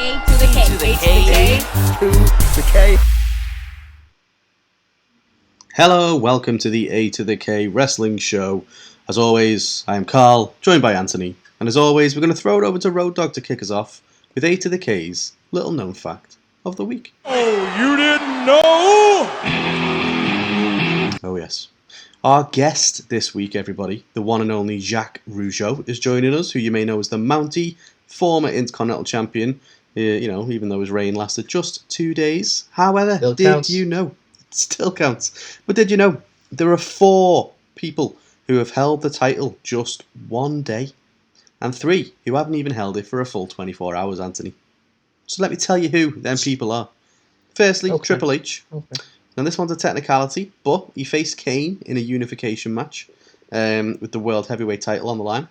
A to the K. to the K. To the K. Hello, welcome to the A to the K Wrestling Show. As always, I am Carl, joined by Anthony. And as always, we're going to throw it over to Road Dogg to kick us off with A to the K's little known fact of the week. Oh, you didn't know? Oh yes. Our guest this week, everybody, the one and only Jacques Rougeau, is joining us, who you may know as the Mountie, former Intercontinental Champion, even though his reign lasted just 2 days. However, you know, it still counts, but did you know there are 4 people who have held the title just 1 day, and 3 who haven't even held it for a full 24 hours, Anthony? So let me tell you who them people are. Firstly, Triple H. Okay. Now this one's a technicality, but he faced Kane in a unification match with the World Heavyweight title on the line.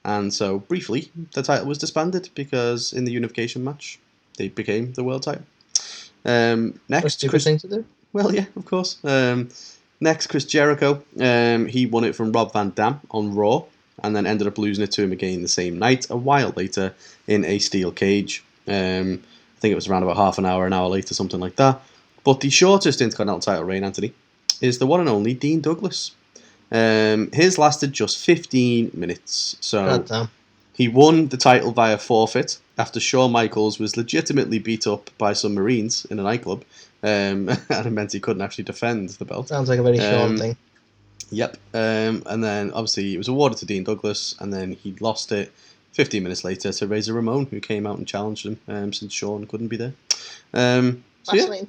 And so, briefly, the title was disbanded because in the unification match, they became the world title. Next, Chris thing to do? Well, yeah, of course. Next, Chris Jericho. He won it from Rob Van Dam on Raw, and then ended up losing it to him again the same night, a while later, in a steel cage. I think it was around about half an hour later, something like that. But the shortest Intercontinental title reign, Anthony, is the one and only Dean Douglas. His lasted just 15 minutes. So he won the title via forfeit after Shawn Michaels was legitimately beat up by some Marines in a nightclub. And it meant he couldn't actually defend the belt. Sounds like a very Shawn thing. Yep. And then, obviously, it was awarded to Dean Douglas, and then he lost it 15 minutes later to Razor Ramon, who came out and challenged him since Shawn couldn't be there. Fascinating.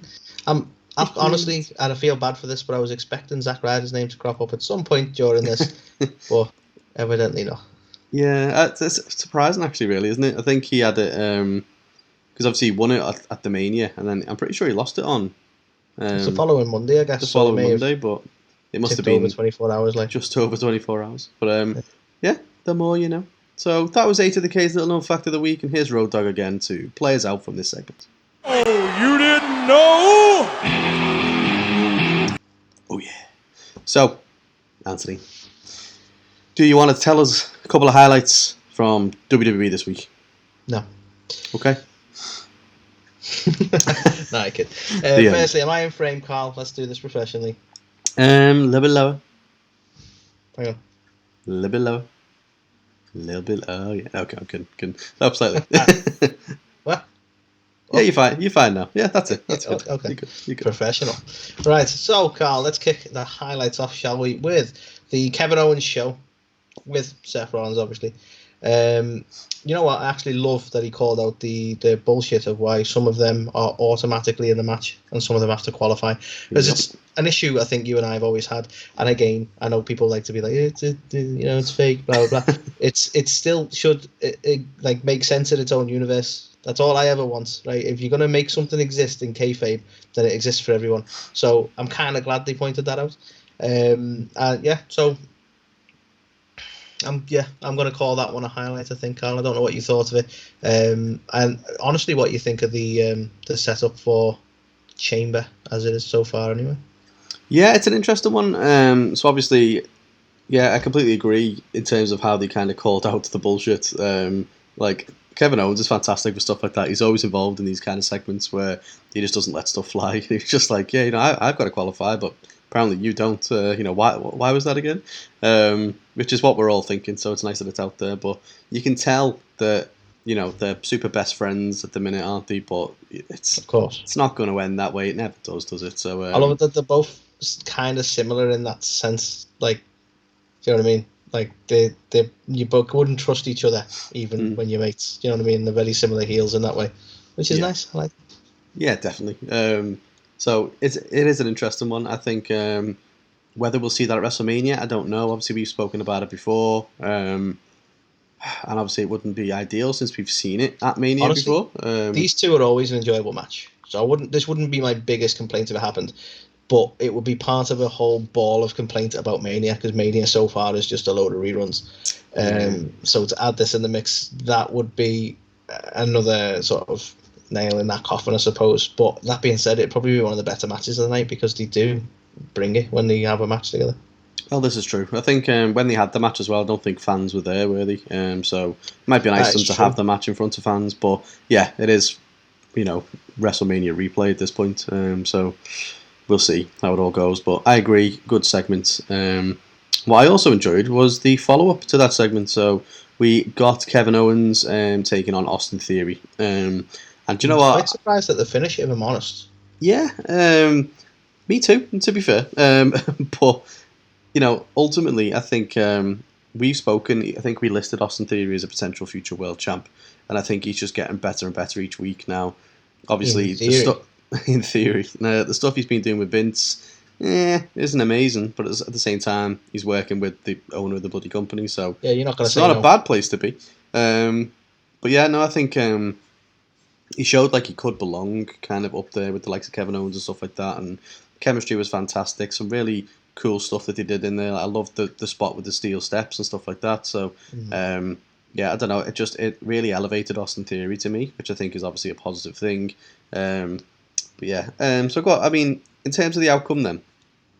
Honestly, I feel bad for this, but I was expecting Zack Ryder's name to crop up at some point during this, but evidently not. Yeah, it's surprising actually, really, isn't it? I think he had it because obviously he won it at the Mania, and then I'm pretty sure he lost it on it's the following Monday, I guess. The following Monday, but it must have been over 24 hours, like just over 24 hours. But yeah, the more you know. So that was A to the K's little known fact of the week, and here's Road Dogg again to play us out from this segment. Oh, you didn't know? Oh, yeah. So, Anthony, do you want to tell us a couple of highlights from WWE this week? No. Okay. No, I kid. Firstly, am I in frame, Carl? Let's do this professionally. A little bit lower. Hang on. A little bit lower. A little bit. Oh, yeah. Okay, I'm kidding. Up slightly. What? Yeah, you're fine. You're fine now. Yeah, that's it. That's good. Okay. You're good. Professional. Right, so, Carl, let's kick the highlights off, shall we, with the Kevin Owens show, with Seth Rollins, obviously. You know what? I actually love that he called out the bullshit of why some of them are automatically in the match and some of them have to qualify. Because it's an issue I think you and I have always had. And again, I know people like to be like, it's fake, blah, blah, blah. it still should like make sense in its own universe. That's all I ever want, right? If you're going to make something exist in kayfabe, then it exists for everyone. So I'm kind of glad they pointed that out. So I'm going to call that one a highlight, I think, Carl. I don't know what you thought of it. And honestly, what you think of the setup for Chamber as it is so far, anyway. Yeah, it's an interesting one. So obviously, yeah, I completely agree in terms of how they kind of called out the bullshit. Like, Kevin Owens is fantastic for stuff like that. He's always involved in these kind of segments where he just doesn't let stuff fly. He's just like, yeah, I've got to qualify, but apparently you don't. Why was that again? Which is what we're all thinking. So it's nice that it's out there. But you can tell that they're super best friends at the minute, aren't they? But of course, it's not going to end that way. It never does it? So I love it that they're both kind of similar in that sense. Like, do you know what I mean? Like you both wouldn't trust each other even when you're mates. You know what I mean? They're very similar heels in that way, which is nice. I like it. Yeah, definitely. So it is an interesting one. I think whether we'll see that at WrestleMania, I don't know. Obviously, we've spoken about it before, and obviously it wouldn't be ideal since we've seen it at Mania before. These two are always an enjoyable match, so this wouldn't be my biggest complaint if it happened. But it would be part of a whole ball of complaint about Mania, because Mania so far is just a load of reruns. So to add this in the mix, that would be another sort of nail in that coffin, I suppose. But that being said, it'd probably be one of the better matches of the night because they do bring it when they have a match together. Well, this is true. I think when they had the match as well, I don't think fans were there, were they? So it might be nice That for them is to true. have the match in front of fans. But yeah, it is, WrestleMania replay at this point. So we'll see how it all goes. But I agree, good segment. What I also enjoyed was the follow-up to that segment. So we got Kevin Owens taking on Austin Theory. And do you know I'm quite what? surprised at the finish, if I'm honest. Yeah, me too, to be fair. But ultimately, I think we've spoken. I think we listed Austin Theory as a potential future world champ, and I think he's just getting better and better each week now. Obviously, In theory. in theory, the stuff he's been doing with Vince, isn't amazing, but at the same time, he's working with the owner of the bloody company, so Yeah, you're not going to it's say not no. a bad place to be. But yeah, no, I think he showed like he could belong kind of up there with the likes of Kevin Owens and stuff like that, and chemistry was fantastic. Some really cool stuff that they did in there. I loved the spot with the steel steps and stuff like that. So yeah, I don't know. It really elevated Austin Theory to me, which I think is obviously a positive thing. But yeah, in terms of the outcome, then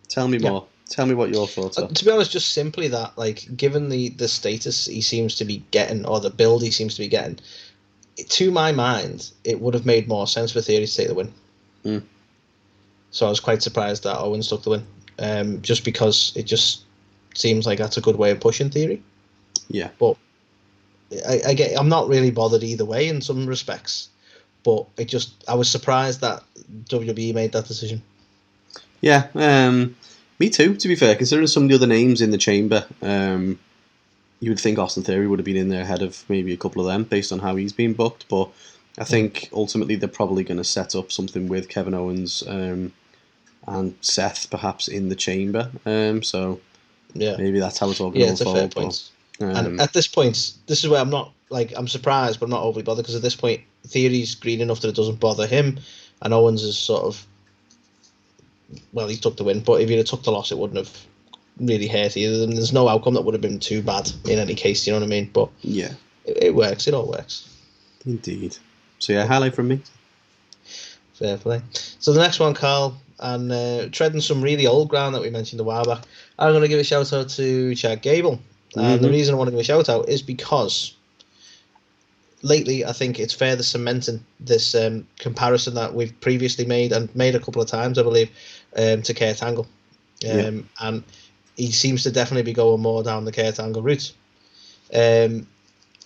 tell me more. Tell me what your thoughts are. To be honest, just simply that, like, given the status he seems to be getting, or the build he seems to be getting, to my mind, it would have made more sense for Theory to take the win. So I was quite surprised that Owens took the win, just because it just seems like that's a good way of pushing Theory. Yeah. But I'm not really bothered either way in some respects. But I was surprised that WWE made that decision. Yeah, me too, to be fair. Considering some of the other names in the chamber, you would think Austin Theory would have been in there ahead of maybe a couple of them based on how he's been booked. But I think ultimately they're probably going to set up something with Kevin Owens and Seth perhaps in the chamber. So yeah, maybe that's how it's all going to unfold. It's a fair point. And at this point, this is where I'm surprised, but I'm not overly bothered, because at this point, Theory's green enough that it doesn't bother him, and Owens is sort of, well, he took the win, but if he'd have took the loss, it wouldn't have really hurt either. And there's no outcome that would have been too bad in any case, you know what I mean? But yeah, it works. It all works. Indeed. So yeah, highlight from me. Fair play. So the next one, Carl, and treading some really old ground that we mentioned a while back, I'm going to give a shout out to Chad Gable. And the reason I want to give a shout out is because lately I think it's further cementing this comparison that we've previously made, and made a couple of times, I believe, to Kurt Angle. And he seems to definitely be going more down the Kurt Angle route. Do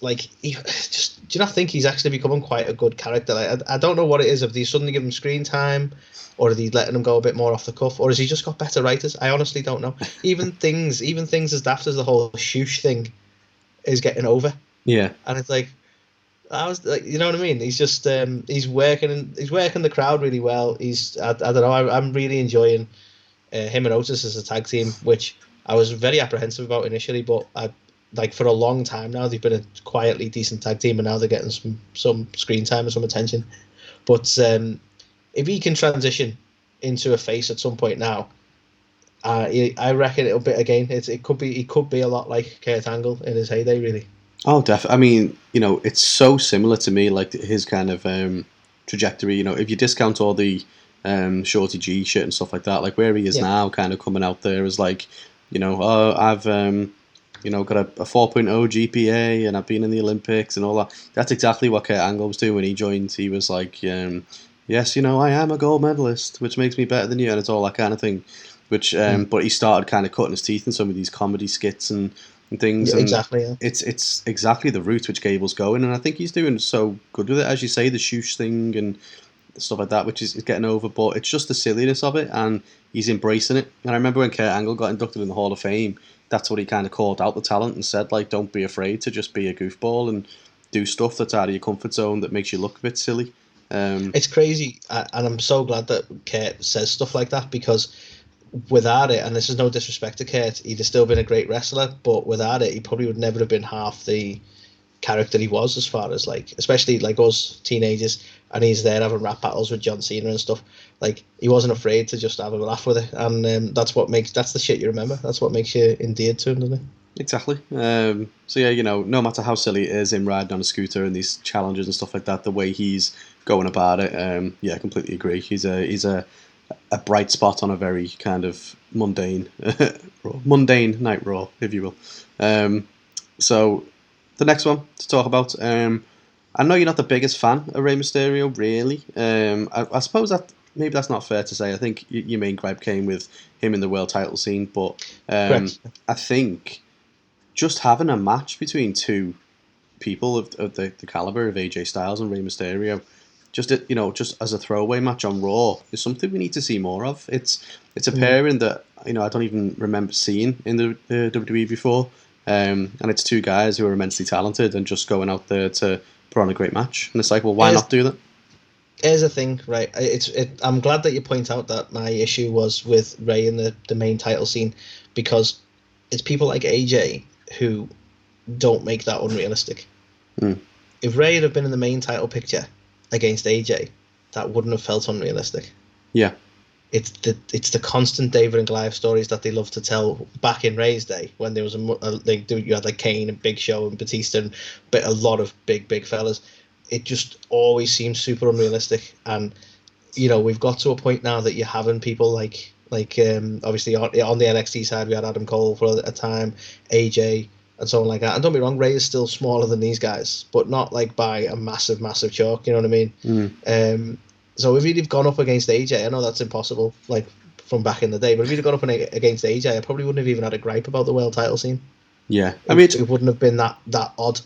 you not think he's actually becoming quite a good character? Like, I don't know what it is. If they suddenly give him screen time, or are they letting him go a bit more off the cuff, or has he just got better writers? I honestly don't know. Even things as daft as the whole shoosh thing is getting over. Yeah, and it's like, I was like, you know what I mean? He's just he's working the crowd really well. I don't know. I'm really enjoying him and Otis as a tag team, which I was very apprehensive about initially, but for a long time now, they've been a quietly decent tag team, and now they're getting some screen time and some attention. But if he can transition into a face at some point now, I reckon it'll be again. He could be a lot like Kurt Angle in his heyday, really. Oh, definitely. I mean, it's so similar to me, like his kind of trajectory. If you discount all the Shorty G shit and stuff like that, like where he is now, kind of coming out there as like, I've got a 4.0 GPA and I've been in the Olympics and all that. That's exactly what Kurt Angle was doing when he joined. He was like, yes, I am a gold medalist, which makes me better than you, and it's all that kind of thing. Which, but he started kind of cutting his teeth in some of these comedy skits and things. Yeah, exactly. Yeah. It's exactly the route which Gable's going, and I think he's doing so good with it, as you say, the shoosh thing and stuff like that, which is getting over. But it's just the silliness of it, and he's embracing it. And I remember when Kurt Angle got inducted in the Hall of Fame, that's what he kind of called out the talent and said, like, don't be afraid to just be a goofball and do stuff that's out of your comfort zone that makes you look a bit silly. It's crazy, and I'm so glad that Kurt says stuff like that, because without it, and this is no disrespect to Kurt, he'd have still been a great wrestler, but without it, he probably would never have been half the character he was, as far as, like, especially like us teenagers, and he's there having rap battles with John Cena and stuff. Like, he wasn't afraid to just have a laugh with it, and that's the shit you remember. That's what makes you endeared to him, doesn't it? Exactly. So yeah, no matter how silly it is, him riding on a scooter and these challenges and stuff like that, the way he's going about it, yeah, I completely agree. He's a a bright spot on a very kind of mundane night Raw, if you will. So the next one to talk about, I know you're not the biggest fan of Rey Mysterio, really. I suppose that maybe that's not fair to say. I think your main gripe came with him in the world title scene, but I think just having a match between two people of the caliber of AJ Styles and Rey Mysterio, just as a throwaway match on Raw, is something we need to see more of. It's a pairing that I don't even remember seeing in the WWE before, and it's two guys who are immensely talented and just going out there to put on a great match. And it's like, well, why not do that? Here's the thing, right? I'm glad that you point out that my issue was with Rey in the main title scene, because it's people like AJ who don't make that unrealistic. If Rey had been in the main title picture against AJ, that wouldn't have felt unrealistic. Yeah. It's the constant David and Goliath stories that they love to tell back in Rey's day, when there was you had like Kane and Big Show and Batista and a lot of big fellas. It just always seems super unrealistic, and we've got to a point now that you're having people like obviously on the NXT side we had Adam Cole for a time, AJ and so on like that. And don't be wrong, Rey is still smaller than these guys, but not like by a massive chalk. You know what I mean? So if he'd have gone up against AJ, I know that's impossible, like from back in the day, but if he'd have gone up against AJ, I probably wouldn't have even had a gripe about the world title scene. Yeah, I mean, it wouldn't have been that odd.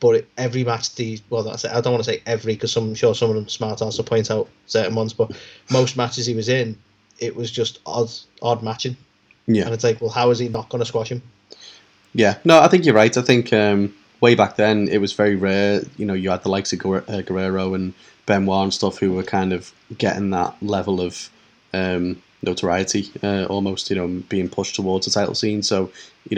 But every match, I don't want to say every, because I'm sure some of them smart ass will point out certain ones, but most matches he was in, it was just odd matching. Yeah. And it's like, well, how is he not going to squash him? Yeah, no, I think you're right. I think way back then it was very rare. You had the likes of Guerrero and Benoit and stuff who were kind of getting that level of notoriety, almost, being pushed towards the title scene. So,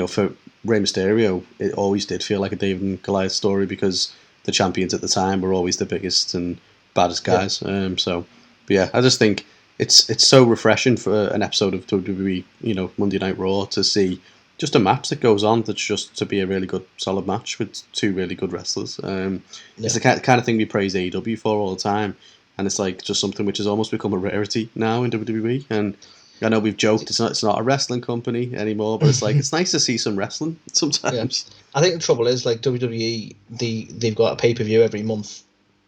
for Rey Mysterio, it always did feel like a David and Goliath story, because the champions at the time were always the biggest and baddest guys. Yeah. But yeah, I just think it's so refreshing for an episode of WWE, Monday Night Raw, to see just a match that goes on that's just to be a really good, solid match with two really good wrestlers. It's the kind of thing we praise AEW for all the time, and it's like just something which has almost become a rarity now in WWE. And I know we've joked it's not a wrestling company anymore, but it's like it's nice to see some wrestling sometimes. Yeah. I think the trouble is, like, WWE, they've got a pay-per-view every month,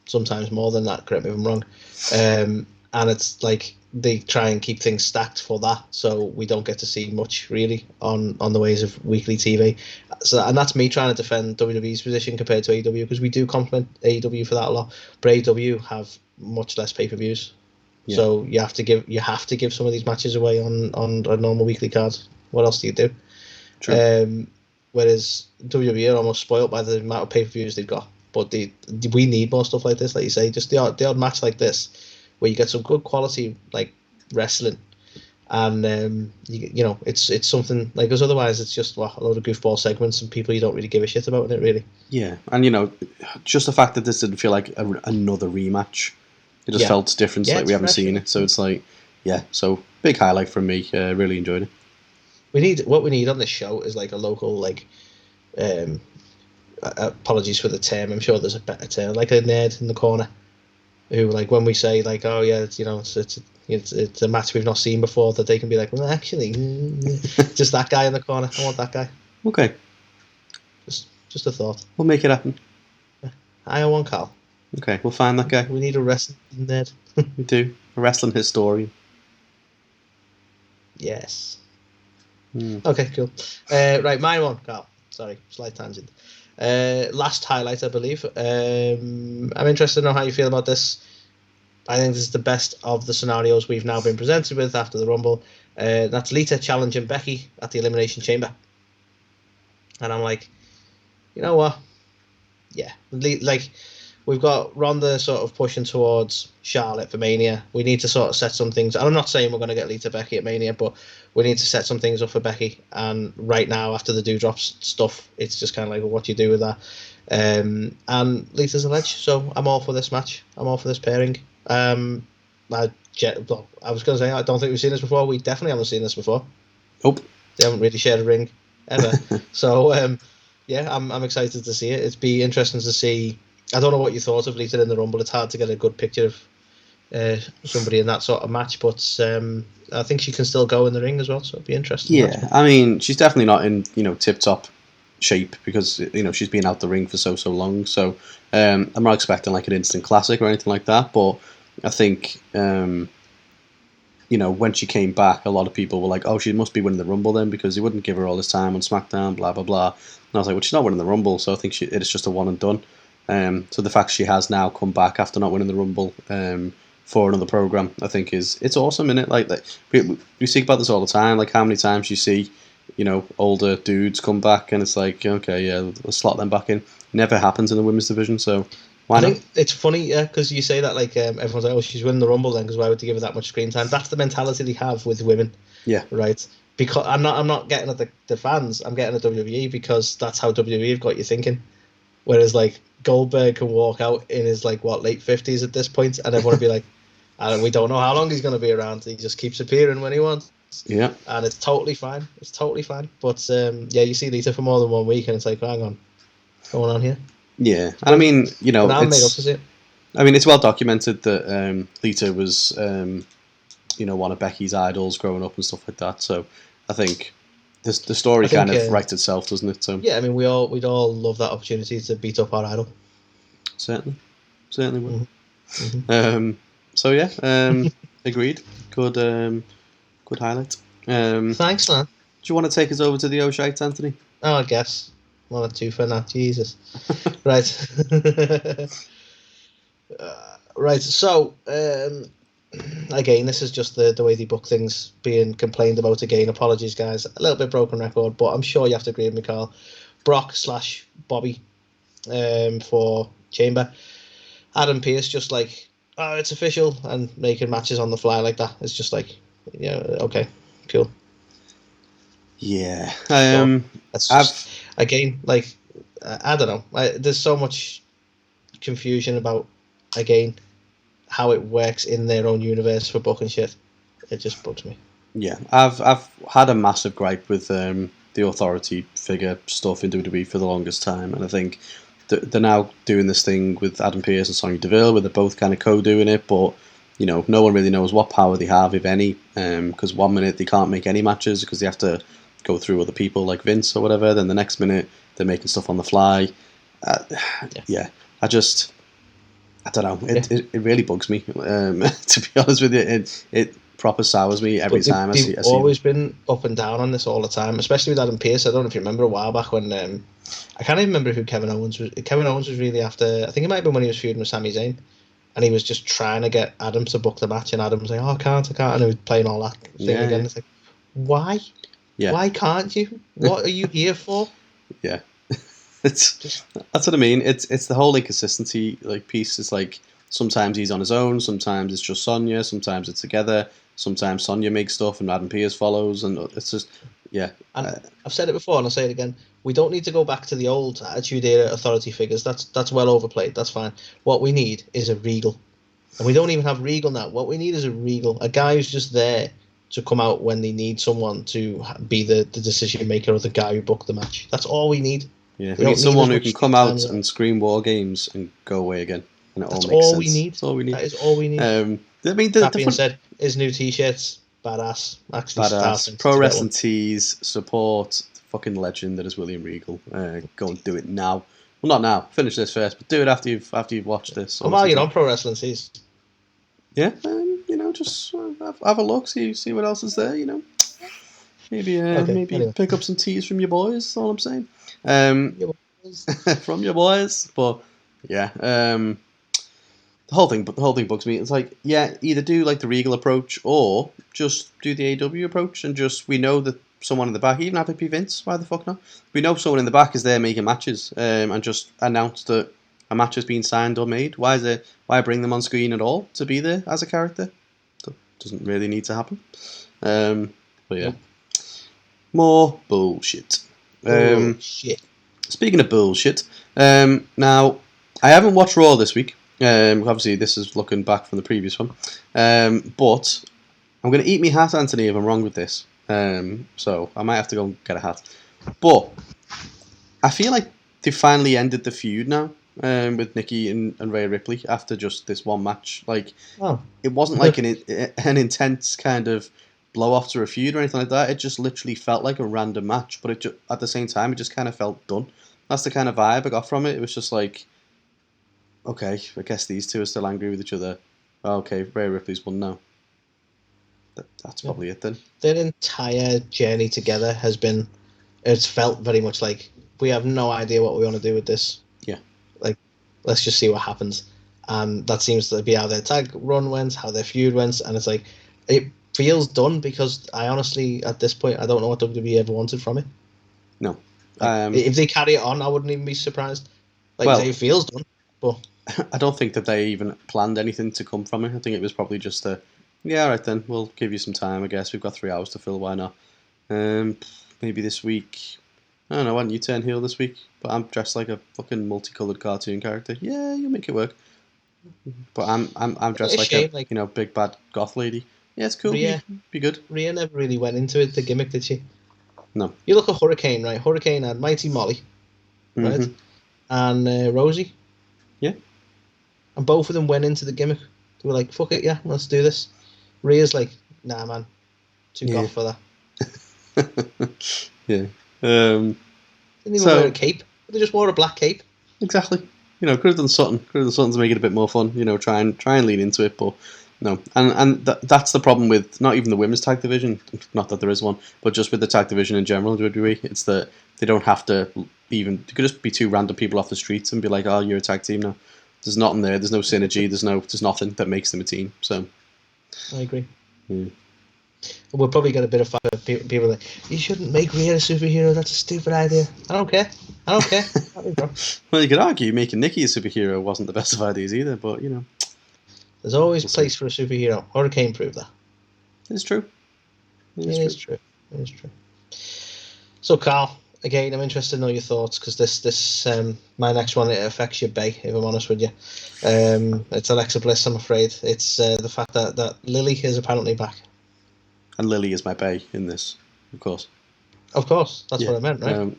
sometimes more than that, correct me if I'm wrong, and it's like they try and keep things stacked for that, so we don't get to see much really on the ways of weekly TV. So, and that's me trying to defend WWE's position compared to AEW, because we do compliment AEW for that a lot, but AEW have much less pay-per-views. Yeah. So you have to give some of these matches away on a normal weekly card. What else do you do? True. Whereas WWE are almost spoilt by the amount of pay-per-views they've got. But we need more stuff like this, like you say. Just the odd match like this, where you get some good quality like wrestling, and it's something like, because otherwise it's just a load of goofball segments and people you don't really give a shit about in it, really. Yeah, and just the fact that this didn't feel like another rematch. It just felt different, like we haven't seen it. So it's like, so big highlight from me. Really enjoyed it. What we need on this show is like a local, like, apologies for the term, I'm sure there's a better term, like a nerd in the corner, who, like, when we say like, oh yeah, it's a match we've not seen before, that they can be like, well, actually, just that guy in the corner. I want that guy. Okay. Just a thought. We'll make it happen. I want Carl. Okay, we'll find that guy. We need a wrestling nerd. We do. A wrestling historian. Yes. Okay, cool. Right, my one, Carl. Sorry, slight tangent. Last highlight, I believe. I'm interested to know how you feel about this. I think this is the best of the scenarios we've now been presented with after the Rumble. That's Lita challenging Becky at the Elimination Chamber. And I'm like, you know what? Yeah. Like, we've got Ronda sort of pushing towards Charlotte for Mania. We need to sort of set some things. I'm not saying we're going to get Lita Becky at Mania, but we need to set some things up for Becky. And right now, after the Dewdrop stuff, it's just kind of like, well, what do you do with that? And Lita's a ledge, so I'm all for this match. I'm all for this pairing. I was going to say, I don't think we've seen this before. We definitely haven't seen this before. Nope. They haven't really shared a ring ever. So, I'm excited to see it. It'd be interesting to see. I don't know what you thought of Lita in the Rumble. It's hard to get a good picture of somebody in that sort of match, but I think she can still go in the ring as well, so it'd be interesting. Yeah, I mean, she's definitely not in tip-top shape because she's been out the ring for so long. So I'm not expecting like an instant classic or anything like that. But I think when she came back, a lot of people were like, "Oh, she must be winning the Rumble then," because he wouldn't give her all this time on SmackDown, blah blah blah. And I was like, "Well, she's not winning the Rumble, so I think it's just a one and done." So the fact she has now come back after not winning the Rumble for another program, I think it's awesome, isn't it? Like we speak about this all the time. Like how many times you see, older dudes come back, and it's like, okay, yeah, let's slot them back in. Never happens in the women's division, so why not? I think it's funny, yeah, because you say that like everyone's like, oh, she's winning the Rumble then, because why would they give her that much screen time? That's the mentality they have with women. Yeah. Right. Because I'm not getting at the fans. I'm getting at WWE because that's how WWE have got you thinking. Whereas like Goldberg can walk out in his like late 50s at this point, and everyone would be like, we don't know how long he's going to be around. He just keeps appearing when he wants. Yeah. And it's totally fine. It's totally fine. But yeah, you see Lita for more than 1 week, and it's like, hang on, what's going on here? Yeah, and I mean, But I'm made up to see it. I mean, it's well documented that Lita was, one of Becky's idols growing up and stuff like that. So I think the story kind of writes itself, doesn't it? So yeah, I mean, we'd all love that opportunity to beat up our idol. Certainly would. Mm-hmm. So yeah, agreed. Good highlight. Thanks, man. Do you want to take us over to the Oh Shites, Anthony? Oh, I guess 1 or 2 for now. Jesus. Right. Right. So, again, this is just the way they book things being complained about again. Apologies, guys. A little bit broken record, but I'm sure you have to agree with me, Carl. Brock/Bobby for Chamber. Adam Pearce just like, oh, it's official, and making matches on the fly like that. It's just like, yeah, okay, cool. Yeah. That's just, again, like, I don't know. There's so much confusion about, again, how it works in their own universe for booking shit. It just bugs me. Yeah, I've had a massive gripe with the authority figure stuff in WWE for the longest time, and I think they're now doing this thing with Adam Pearce and Sonya Deville, where they're both kind of co-doing it, but no one really knows what power they have, if any, because 1 minute they can't make any matches because they have to go through other people like Vince or whatever, then the next minute they're making stuff on the fly. Yeah, I don't know. It really bugs me. To be honest with you, it proper sours me every time I see. They've always been up and down on this all the time, especially with Adam Pearce. I don't know if you remember a while back when I can't even remember who Kevin Owens was. Kevin Owens was really after. I think it might have been when he was feuding with Sami Zayn, and he was just trying to get Adam to book the match, and Adam was like, "Oh, I can't," and he was playing all that thing again. Yeah. It's like, why? Yeah. Why can't you? What are you here for? Yeah. That's what I mean. It's the whole inconsistency piece. It's like sometimes he's on his own, sometimes it's just Sonya, sometimes it's together, sometimes Sonya makes stuff and Adam Pearce follows, and it's just yeah. And I've said it before and I'll say it again. We don't need to go back to the old Attitude Era authority figures. That's well overplayed. That's fine. What we need is a Regal, and we don't even have Regal now. What we need is a Regal, a guy who's just there to come out when they need someone to be the decision maker or the guy who booked the match. That's all we need. Yeah, we need someone who can come out and scream War Games and go away again. And it all makes sense. We need. That's all we need. That is all we need. I mean, that being said, his new t-shirts, badass. Actually, badass. Pro Wrestling Tees, support the fucking legend that is William Regal. Go and do it now. Well, not now. Finish this first, but do it after you've watched this. Well, you're on Pro Wrestling Tees. Yeah, just have a look, see what else is there. Maybe anyway. Pick up some tees from your boys. That's all I'm saying. From your boys, but yeah, the whole thing bugs me. It's like, yeah, either do like the Regal approach or just do the AEW approach, and we know that someone in the back, even have it be Vince. Why the fuck not? We know someone in the back is there making matches, and just announce that a match has been signed or made. Why bring them on screen at all to be there as a character? That doesn't really need to happen. But yeah, more bullshit. Shit. Speaking of bullshit, now I haven't watched Raw this week. Obviously, this is looking back from the previous one. But I'm going to eat me hat, Anthony, if I'm wrong with this. So I might have to go and get a hat. But I feel like they finally ended the feud now with Nikki and Rhea Ripley after just this one match. Like, Oh, it wasn't like an intense kind of blow off to a feud or anything like that. It just literally felt like a random match, but at the same time, it just kind of felt done. That's the kind of vibe I got from it. It was just like, okay, I guess these two are still angry with each other. Okay, Rhea Ripley's won now. That's probably it then. their entire journey together has been. It's felt very much like we have no idea what we want to do with this. Yeah. Like, let's just see what happens. And that seems to be how their tag run went, how their feud went, and it's like it feels done because I honestly, at this point, I don't know what WWE ever wanted from it. No. If they carry it on, I wouldn't even be surprised. Like, it feels done, but I don't think that they even planned anything to come from it. I think it was probably just yeah, all right then, we'll give you some time, I guess. We've got 3 hours to fill, why not? Maybe this week, I don't know, why don't you turn heel this week? But I'm dressed like a fucking multicoloured cartoon character. Yeah, you'll make it work. But I'm dressed like a big bad goth lady. Yeah, it's cool. Rhea, be good. Rhea never really went into it, the gimmick, did she? No. You look at Hurricane, right? Hurricane had Mighty Molly, right? Mm-hmm. And Rosie. Yeah. And both of them went into the gimmick. They were like, fuck it, yeah, let's do this. Rhea's like, nah, man, too goth for that. Yeah. Didn't even wear a cape. They just wore a black cape. Exactly. Could have done something. Could have done something to make it a bit more fun. Try and lean into it, but no. And that's the problem with not even the women's tag division. Not that there is one, but just with the tag division in general, WWE. It's that they don't have to even. It could just be 2 random people off the streets and be like, "Oh, you're a tag team now." There's nothing there. There's no synergy. There's nothing that makes them a team. So. I agree. Yeah. We'll probably get a bit of fire. People like, you shouldn't make Rhea a superhero. That's a stupid idea. I don't care. Well, you could argue making Nikki a superhero wasn't the best of ideas either, but there's always a place for a superhero. Hurricane proved that. It's true. It is true. So, Carl, again, I'm interested to know your thoughts because this my next one, it affects your bay, if I'm honest with you. It's Alexa Bliss, I'm afraid. It's the fact that Lily is apparently back. And Lily is my bay in this, of course. Of course, that's what I meant, right?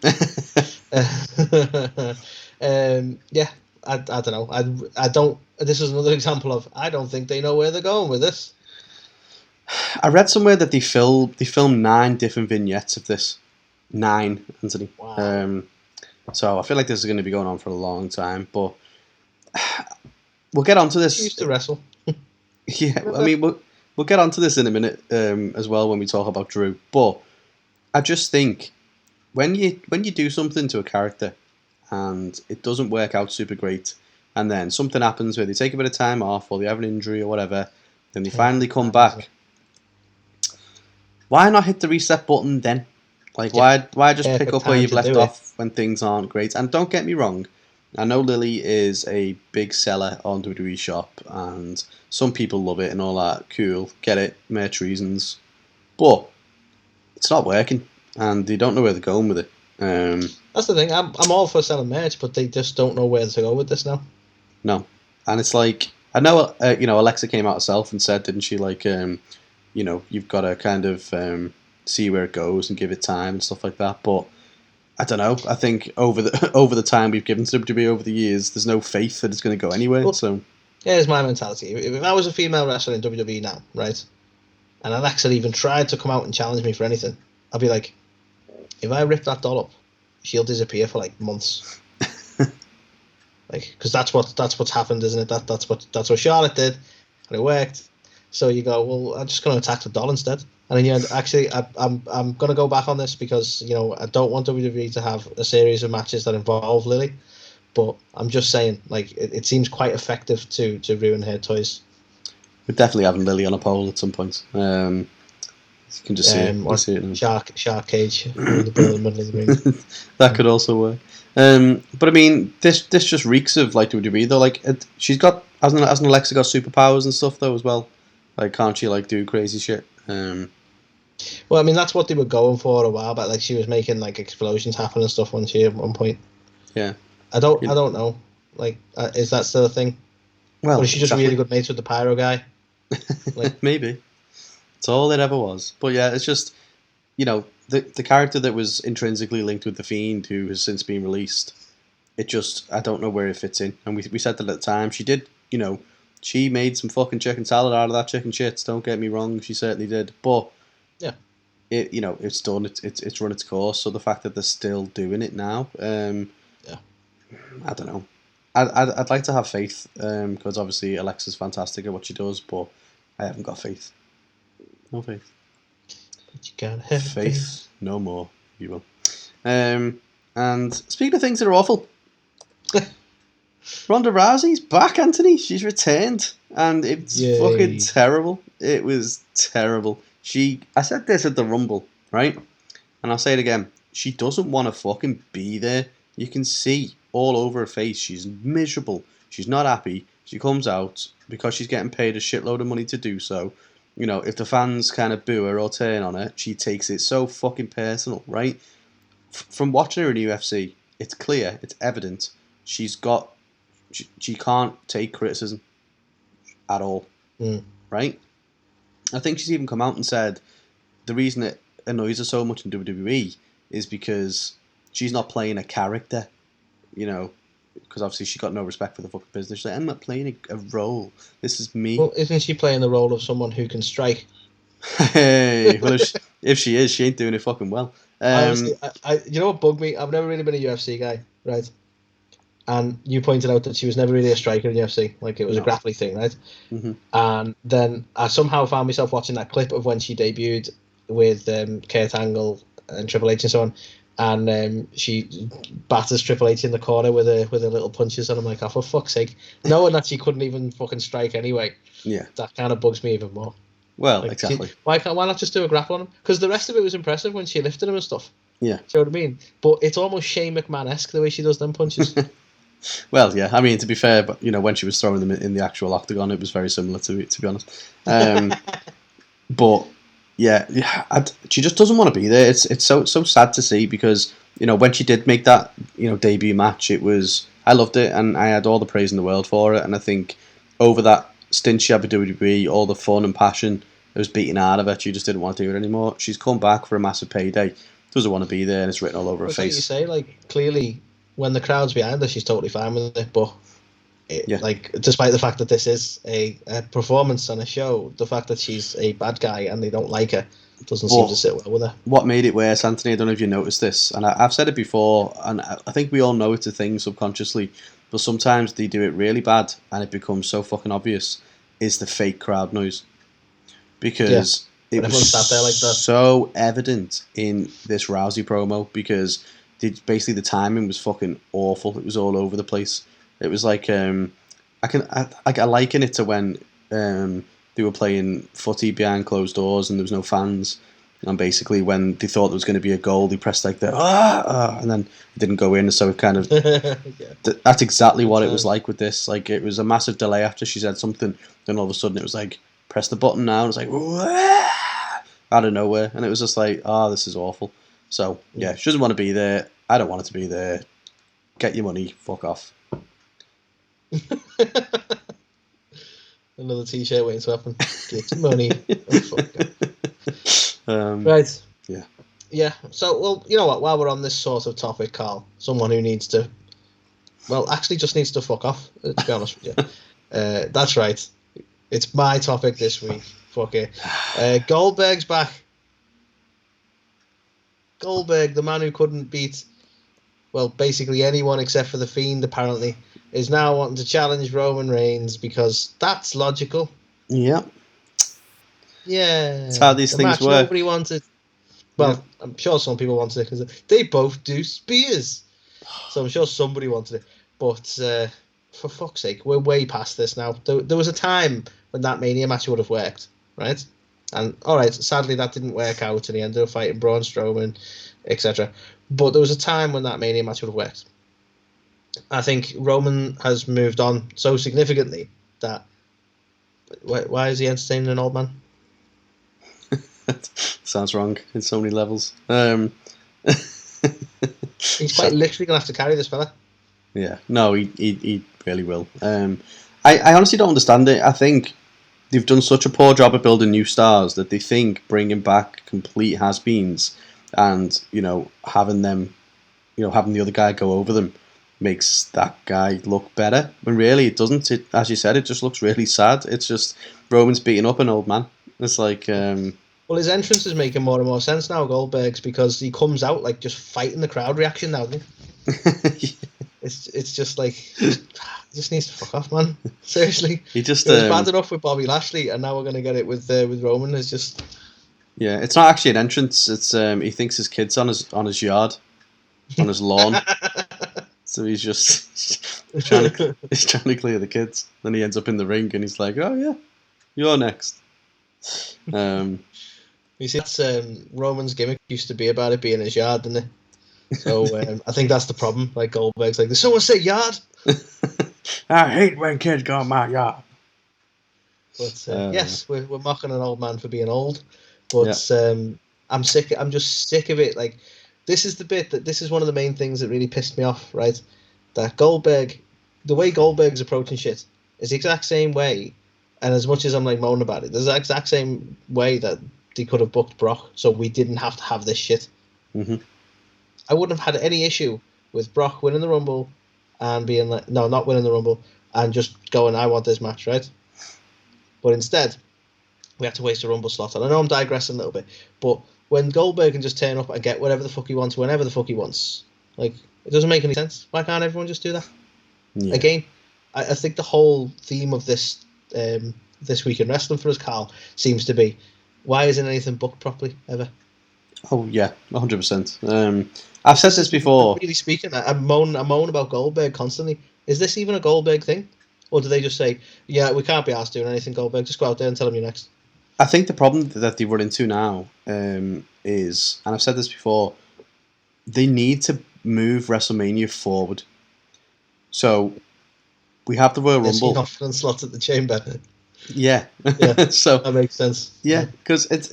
Yeah, I don't know. I don't. This is another example of I don't think they know where they're going with this. I read somewhere that they filmed 9 different vignettes of this. 9, Anthony. Wow. So I feel like this is going to be going on for a long time, but we'll get onto this. She used to wrestle. Yeah, I mean, we'll get onto this in a minute as well when we talk about Drew. But I just think when you do something to a character and it doesn't work out super great, and then something happens where they take a bit of time off or they have an injury or whatever, then they finally come back. Why not hit the reset button then? Like, why just pick up where you've left off when things aren't great? And don't get me wrong, I know Lily is a big seller on WWE Shop, and some people love it and all that. Cool, get it, merch reasons. But it's not working, and they don't know where they're going with it. That's the thing. I'm all for selling merch, but they just don't know where to go with this now. No, and it's like I know, Alexa came out herself and said, didn't she? Like, you've got to kind of see where it goes and give it time and stuff like that. But I don't know. I think over the time we've given to WWE over the years, there's no faith that it's going to go anywhere. Well, so here's my mentality. If I was a female wrestler in WWE now, right, and Alexa even tried to come out and challenge me for anything, I'd be like, if I rip that doll up, she'll disappear for like months. Like, because that's what's happened, isn't it? That's what Charlotte did, and it worked. So you go, well, I'm just going to attack the doll instead. And then you actually, I'm going to go back on this because I don't want WWE to have a series of matches that involve Lily, but I'm just saying, like, it seems quite effective to ruin her toys. We're definitely having Lily on a pole at some point. You can just see it. Shark cage in the middle of the ring. That could also work. But I mean, this just reeks of like WWE though. Like she's got hasn't Alexa got superpowers and stuff though as well? Like, can't she like do crazy shit? Well, I mean, that's what they were going for a while back. Like, she was making like explosions happen and stuff at one point. Yeah. I don't know. Like, is that still a thing? Well, or is she just really good mates with the pyro guy? Like, maybe. It's all it ever was. But yeah, it's just, the character that was intrinsically linked with the Fiend, who has since been released, it just, I don't know where it fits in. And we said that at the time. She did, she made some fucking chicken salad out of that chicken shit. Don't get me wrong, she certainly did. But Yeah. it's done. It's run its course. So the fact that they're still doing it now, Yeah. I don't know. I'd like to have faith, because obviously Alexa's fantastic at what she does, but I haven't got faith. No faith. But you gotta have Faith, no more. You will. And speaking of things that are awful, Ronda Rousey's back, Anthony. She's returned, and it's Yay. fucking terrible. It was terrible. I said this at the Rumble, right? And I'll say it again. She doesn't want to fucking be there. You can see all over her face. She's miserable. She's not happy. She comes out because she's getting paid a shitload of money to do so. If the fans kind of boo her or turn on her, she takes it so fucking personal, right? From watching her in UFC, it's clear, it's evident. She can't take criticism at all, right? I think she's even come out and said the reason it annoys her so much in WWE is because she's not playing a character, because obviously she's got no respect for the fucking business. She's like, I'm not playing a role. This is me. Well, isn't she playing the role of someone who can strike? Hey, well, if she is, she ain't doing it fucking well. Honestly, you know what bugged me? I've never really been a UFC guy, right? And you pointed out that she was never really a striker in UFC. Like, it was a grappling thing, right? Mm-hmm. And then I somehow found myself watching that clip of when she debuted with Kurt Angle and Triple H and so on. And she batters Triple H in the corner with her little punches. And I'm like, oh, for fuck's sake. Knowing that she couldn't even fucking strike anyway. Yeah. That kind of bugs me even more. Well, like, exactly. Why not just do a grapple on him? Because the rest of it was impressive when she lifted him and stuff. Yeah. Do you know what I mean? But it's almost Shane McMahon-esque the way she does them punches. Well, yeah. I mean, to be fair, but when she was throwing them in the actual octagon, it was very similar to be honest. But yeah, she just doesn't want to be there. It's so sad to see because when she did make that debut match, I loved it and I had all the praise in the world for it. And I think over that stint she had with WWE, all the fun and passion that was beaten out of her, she just didn't want to do it anymore. She's come back for a massive payday, doesn't want to be there, and it's written all over her face. You say, like, clearly when the crowd's behind her, she's totally fine with it. But like, despite the fact that this is a performance on a show, the fact that she's a bad guy and they don't like her doesn't seem to sit well with her. What made it worse, Anthony, I don't know if you noticed this, and I've said it before, and I think we all know it's a thing subconsciously, but sometimes they do it really bad and it becomes so fucking obvious, is the fake crowd noise. Because it was sat there like that. So evident in this Rousey promo because basically the timing was fucking awful. It was all over the place. It was like I liken it to when they were playing footy behind closed doors and there was no fans. And basically, when they thought there was going to be a goal, they pressed like the and then it didn't go in. So it kind of that's exactly what it was like with this. Like it was a massive delay after she said something. Then all of a sudden, it was like press the button now. And it's like out of nowhere, and it was just like, this is awful. So yeah, she doesn't want to be there. I don't want her to be there. Get your money. Fuck off. Another t-shirt waiting to happen. Get your money. Right. Yeah. Yeah. So, well, you know what? While we're on this sort of topic, Carl, someone who needs to, actually just needs to fuck off, to be honest with you. That's right. It's my topic this week. Fuck it. Goldberg's back. Goldberg, the man who couldn't beat, basically anyone except for The Fiend, apparently, is now wanting to challenge Roman Reigns because that's logical. Yeah. Yeah. That's how these things work. Nobody wanted. Well, yeah. I'm sure some people wanted it because they both do spears. So I'm sure somebody wanted it. But for fuck's sake, we're way past this now. There was a time when that Mania match would have worked, right? And, all right, sadly that didn't work out and he ended up fighting Braun Strowman, etc. But there was a time when that Mania match would have worked. I think Roman has moved on so significantly that... Why is he entertaining an old man? Sounds wrong in so many levels. He's quite literally going to have to carry this fella. Yeah, no, he really will. I honestly don't understand it. I think they've done such a poor job of building new stars that they think bringing back complete has-beens and, having them, having the other guy go over them makes that guy look better. When really it doesn't. It, as you said, it just looks really sad. It's just Roman's beating up an old man. It's like, well, his entrance is making more and more sense now, Goldberg's, because he comes out like just fighting the crowd reaction now. Doesn't he? It's just like he just needs to fuck off, man. Seriously, he just it was bad enough with Bobby Lashley, and now we're gonna get it with Roman. It's just it's not actually an entrance. It's he thinks his kid's on his yard, on his lawn. So he's just trying to clear the kids. Then he ends up in the ring, and he's like, "Oh yeah, you're next." You see, that's Roman's gimmick used to be about it being his yard, didn't it? So I think that's the problem. Like Goldberg's like, did someone say yard? I hate when kids go in my yard. But yes, we're mocking an old man for being old. But I'm sick. I'm just sick of it. Like, this is the bit this is one of the main things that really pissed me off. Right, that Goldberg, the way Goldberg's approaching shit is the exact same way. And as much as I'm like moaning about it, there's the exact same way that they could have booked Brock, so we didn't have to have this shit. Mm-hmm. I wouldn't have had any issue with Brock winning the Rumble and being like, no, not winning the Rumble, and just going, I want this match, right? But instead, we have to waste a Rumble slot. And I know I'm digressing a little bit, but when Goldberg can just turn up and get whatever the fuck he wants, whenever the fuck he wants, like, it doesn't make any sense. Why can't everyone just do that? Yeah. Again, I think the whole theme of this week in wrestling for us, Carl, seems to be, why isn't anything booked properly ever? Oh yeah, 100%. I've said this before. Really speaking, I moan about Goldberg constantly. Is this even a Goldberg thing, or do they just say, "Yeah, we can't be asked doing anything, Goldberg. Just go out there and tell him you're next"? I think the problem that they run into now is, and I've said this before, they need to move WrestleMania forward. So we have the Royal Rumble. Confidence slots at the Chamber. Yeah. So that makes sense. Yeah, because it's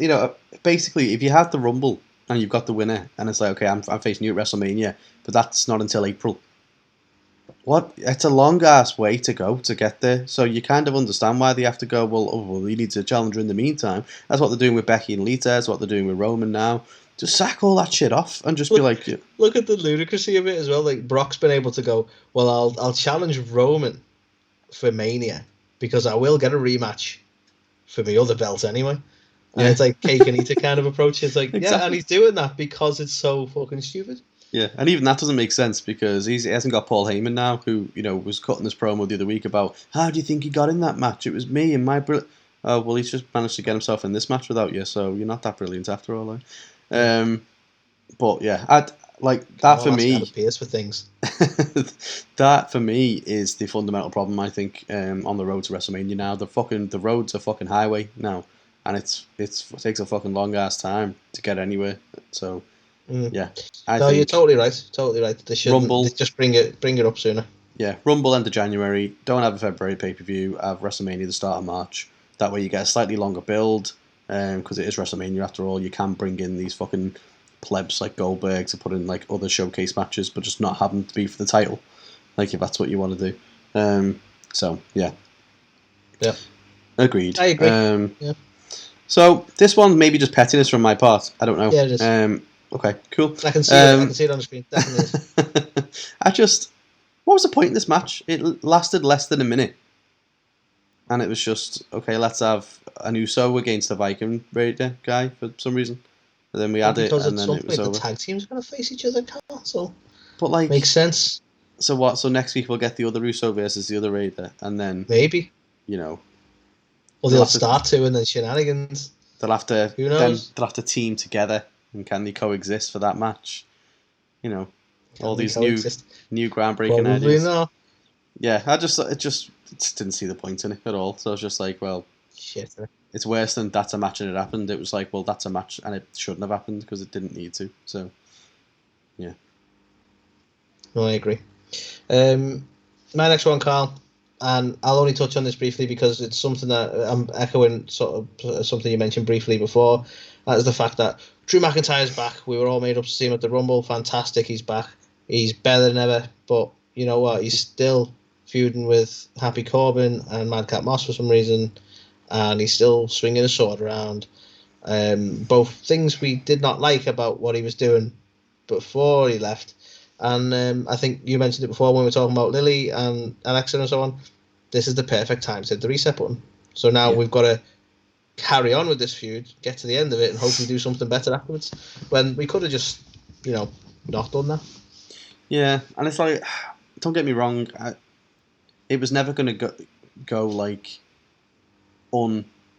basically if you have the Rumble and you've got the winner and it's like, okay, I'm facing you at WrestleMania, but that's not until April. What? It's a long ass way to go to get there. So you kind of understand why they have to go. Well, you need a challenger in the meantime. That's what they're doing with Becky and Lita. That's what they're doing with Roman now. Just sack all that shit off and just be like, look at the ludicrousy of it as well. Like Brock's been able to go, well, I'll challenge Roman for Mania because I will get a rematch for my other belt anyway. And it's like cake and eat it kind of approach. It's like, exactly. Yeah, and he's doing that because it's so fucking stupid. Yeah, and even that doesn't make sense because he hasn't got Paul Heyman now, who was cutting this promo the other week about how do you think he got in that match? It was me and my oh well, he's just managed to get himself in this match without you, so you're not that brilliant after all. But yeah, I'd like that for me. Pierce for things. That for me is the fundamental problem. I think on the road to WrestleMania now, the road's a fucking highway now, and it takes a fucking long ass time to get anywhere. So. Yeah, you're totally right. Totally right. They should Rumble. Just bring it up sooner. Yeah, Rumble end of January. Don't have a February pay-per-view. Have WrestleMania the start of March. That way you get a slightly longer build. Because it is WrestleMania after all. You can bring in these fucking plebs like Goldberg to put in like other showcase matches, but just not have them to be for the title. Like if that's what you want to do. So yeah. Yeah. Agreed. I agree. Yeah. So this one maybe just pettiness from my part. I don't know. Yeah, it is. Okay, cool. I can see it. I can see it on the screen. Definitely is. What was the point in this match? It lasted less than a minute. And it was just, okay, let's have an Uso against the Viking Raider guy for some reason. And then we had it, and then it was over. The tag teams are going to face each other, so but like, makes sense. So what? So next week we'll get the other Uso versus the other Raider, and then maybe, or they'll start to, and then shenanigans. They'll have to. Who knows? They'll have to team together. And can they coexist for that match? All these new groundbreaking Probably ideas. Not. Yeah, I just didn't see the point in it at all. So I was just like, well, shit. It's worse than that's a match and it happened. It was like, well, that's a match and it shouldn't have happened because it didn't need to. So, yeah. No, I agree. My next one, Carl, and I'll only touch on this briefly because it's something that I'm echoing sort of something you mentioned briefly before. That is the fact that Drew McIntyre's back. We were all made up to see him at the Rumble. Fantastic, he's back. He's better than ever. But you know what? He's still feuding with Happy Corbin and Madcap Moss for some reason. And he's still swinging a sword around. Both things we did not like about what he was doing before he left. And I think you mentioned it before when we were talking about Lily and Alexa and so on. This is the perfect time to hit the reset button. So now we've got to carry on with this feud, get to the end of it, and hopefully do something better afterwards. When we could have just, not done that. Yeah, and it's like, don't get me wrong, it was never going to go like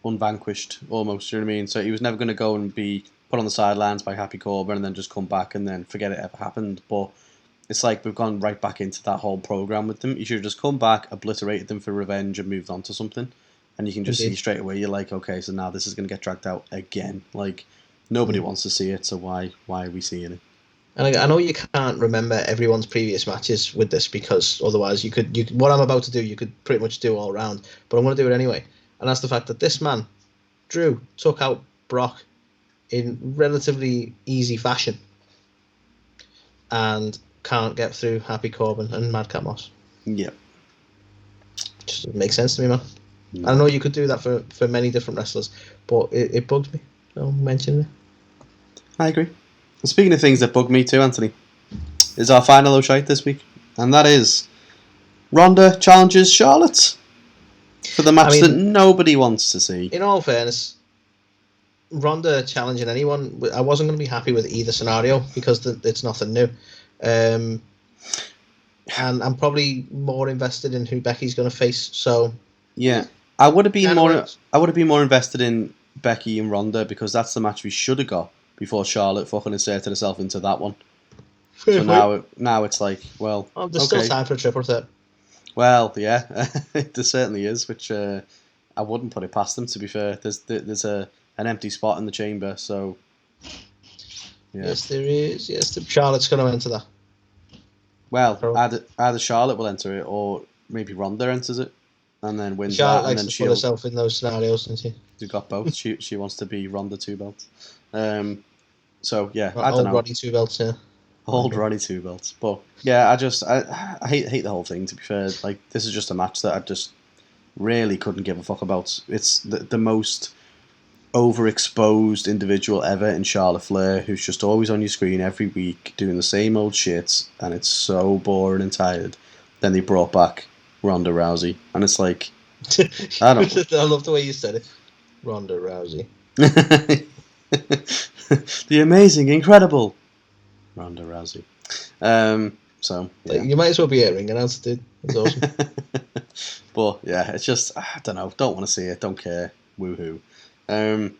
unvanquished almost. You know what I mean? So he was never going to go and be put on the sidelines by Happy Corbin and then just come back and then forget it ever happened. But it's like we've gone right back into that whole program with them. You should have just come back, obliterated them for revenge, and moved on to something. And you can just see straight away. You're like, okay, so now this is going to get dragged out again. Like nobody wants to see it, so why are we seeing it? And I know you can't remember everyone's previous matches with this because otherwise you could what I'm about to do you could pretty much do all round. But I'm going to do it anyway. And that's the fact that this man, Drew, took out Brock in relatively easy fashion and can't get through Happy Corbin and Madcap Moss. Yeah. Just doesn't make sense to me, man. I know you could do that for many different wrestlers, but it bugs me. So mention it. I agree. And speaking of things that bug me too, Anthony, is our final Oh Shite this week. And that is Ronda challenges Charlotte for the match that nobody wants to see. In all fairness, Ronda challenging anyone, I wasn't going to be happy with either scenario because it's nothing new. And I'm probably more invested in who Becky's going to face. So yeah, I would have been more invested in Becky and Ronda because that's the match we should have got before Charlotte fucking inserted herself into that one. So now it's like, well, there's still time for a triple threat. Well, yeah, there certainly is, which I wouldn't put it past them. To be fair, there's an empty spot in the chamber, so yeah. Yes, there is. Yes, Charlotte's going to enter that. Well, either Charlotte will enter it, or maybe Ronda enters it, and then wins Charlotte that. likes And then to put herself in those scenarios, doesn't she? She's got both. she wants to be Ronda 2 belts. So yeah, I don't know. Old Roddy 2 belts, yeah. Old Roddy 2 belts, but yeah, I hate the whole thing. To be fair, like this is just a match that I just really couldn't give a fuck about. It's the most overexposed individual ever in Charlotte Flair, who's just always on your screen every week doing the same old shit, and it's so boring and tired. Then they brought back Ronda Rousey, and it's like I love the way you said it, Ronda Rousey. The amazing, incredible Ronda Rousey. So yeah. You might as well be a ring announcer, dude. It's awesome. But yeah, it's just I don't know. Don't want to see it. Don't care. Woohoo. So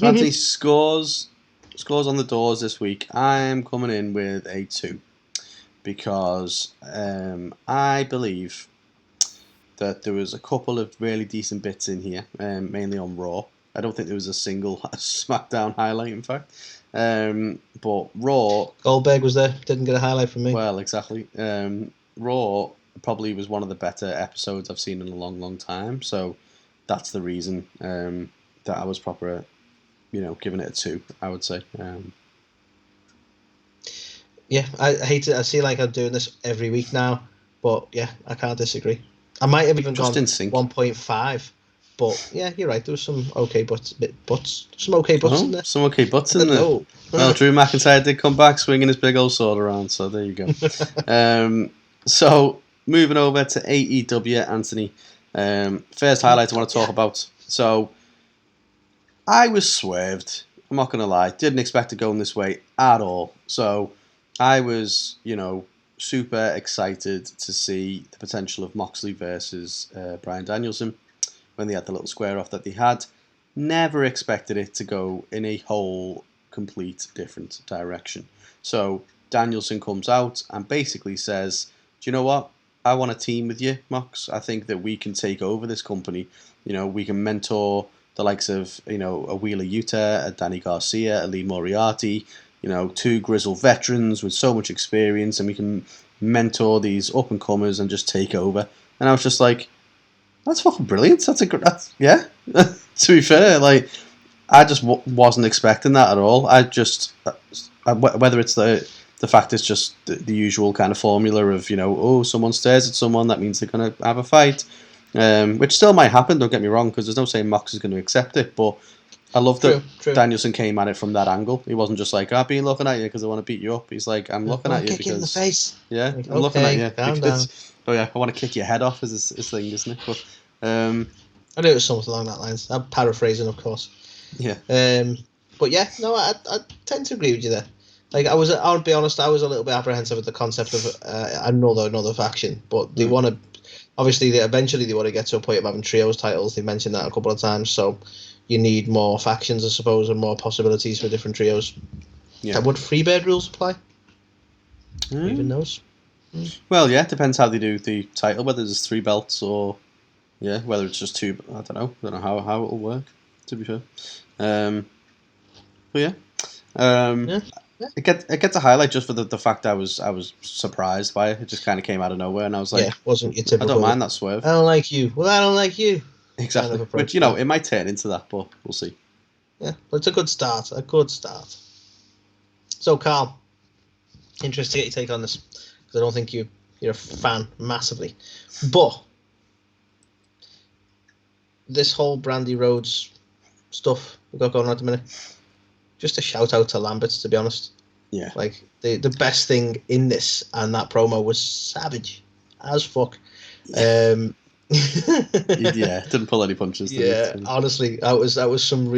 Anthony, scores on the doors this week. I'm coming in with a 2 because I believe that there was a couple of really decent bits in here, mainly on Raw. I don't think there was a single SmackDown highlight, in fact. But Raw... Goldberg was there. Didn't get a highlight from me. Well, exactly. Raw probably was one of the better episodes I've seen in a long, long time. So that's the reason that I was proper, giving it a 2, I would say. Yeah, I hate it. I see like I'm doing this every week now. But yeah, I can't disagree. I might have even just gone in sync. 1.5. But yeah, you're right. There was some okay butts in there. Some okay butts in there. Well, Drew McIntyre did come back swinging his big old sword around, so there you go. So moving over to AEW, Anthony. First highlight I want to talk about. So I was swerved. I'm not going to lie. Didn't expect it going this way at all. So I was, super excited to see the potential of Moxley versus Bryan Danielson when they had the little square off that they had. Never expected it to go in a whole complete different direction. So Danielson comes out and basically says, do you know what? I want to team with you, Mox. I think that we can take over this company. We can mentor the likes of, a Wheeler Yuta, a Danny Garcia, a Lee Moriarty, 2 grizzled veterans with so much experience, and we can mentor these up-and-comers and just take over. And I was just like, that's fucking brilliant. Yeah. To be fair, like, I just wasn't expecting that at all. I just, whether it's the fact it's just the usual kind of formula of, someone stares at someone, that means they're going to have a fight, which still might happen, don't get me wrong, because there's no saying Mox is going to accept it, but I love that True. Danielson came at it from that angle. He wasn't just like, I've been looking at you because I want to beat you up. He's like, I'm looking at you kick because... you in the face. Yeah, Like, I'm looking at you calm because... down. Oh yeah, I want to kick your head off is his thing, isn't it? But, I knew it was something along that lines. I'm paraphrasing, of course. yeah. But yeah, no, I tend to agree with you there. Like I'll be honest, I was a little bit apprehensive at the concept of another faction, but they want to. Obviously, eventually they want to get to a point of having trios titles. They mentioned that a couple of times, so you need more factions, I suppose, and more possibilities for different trios. Yeah. Would Freebird rules apply? Who even knows? Well, yeah, it depends how they do the title, whether there's 3 belts or whether it's just 2. I don't know how it'll work. To be fair, but yeah. It gets a highlight just for the fact I was surprised by it. It just kind of came out of nowhere, and I was like, wasn't your typical? I don't mind that swerve. I don't like you. Well, I don't like you. Exactly. Kind of Which it might turn into that, but we'll see. Yeah, but it's a good start. So, Carl, interested to get your take on this because I don't think you're a fan massively, but this whole Brandy Rhodes stuff we've got going on at the minute. Just a shout out to Lambert, to be honest. Yeah. Like the best thing in this and that promo was savage as fuck. Yeah, didn't pull any punches. Yeah, honestly, that was some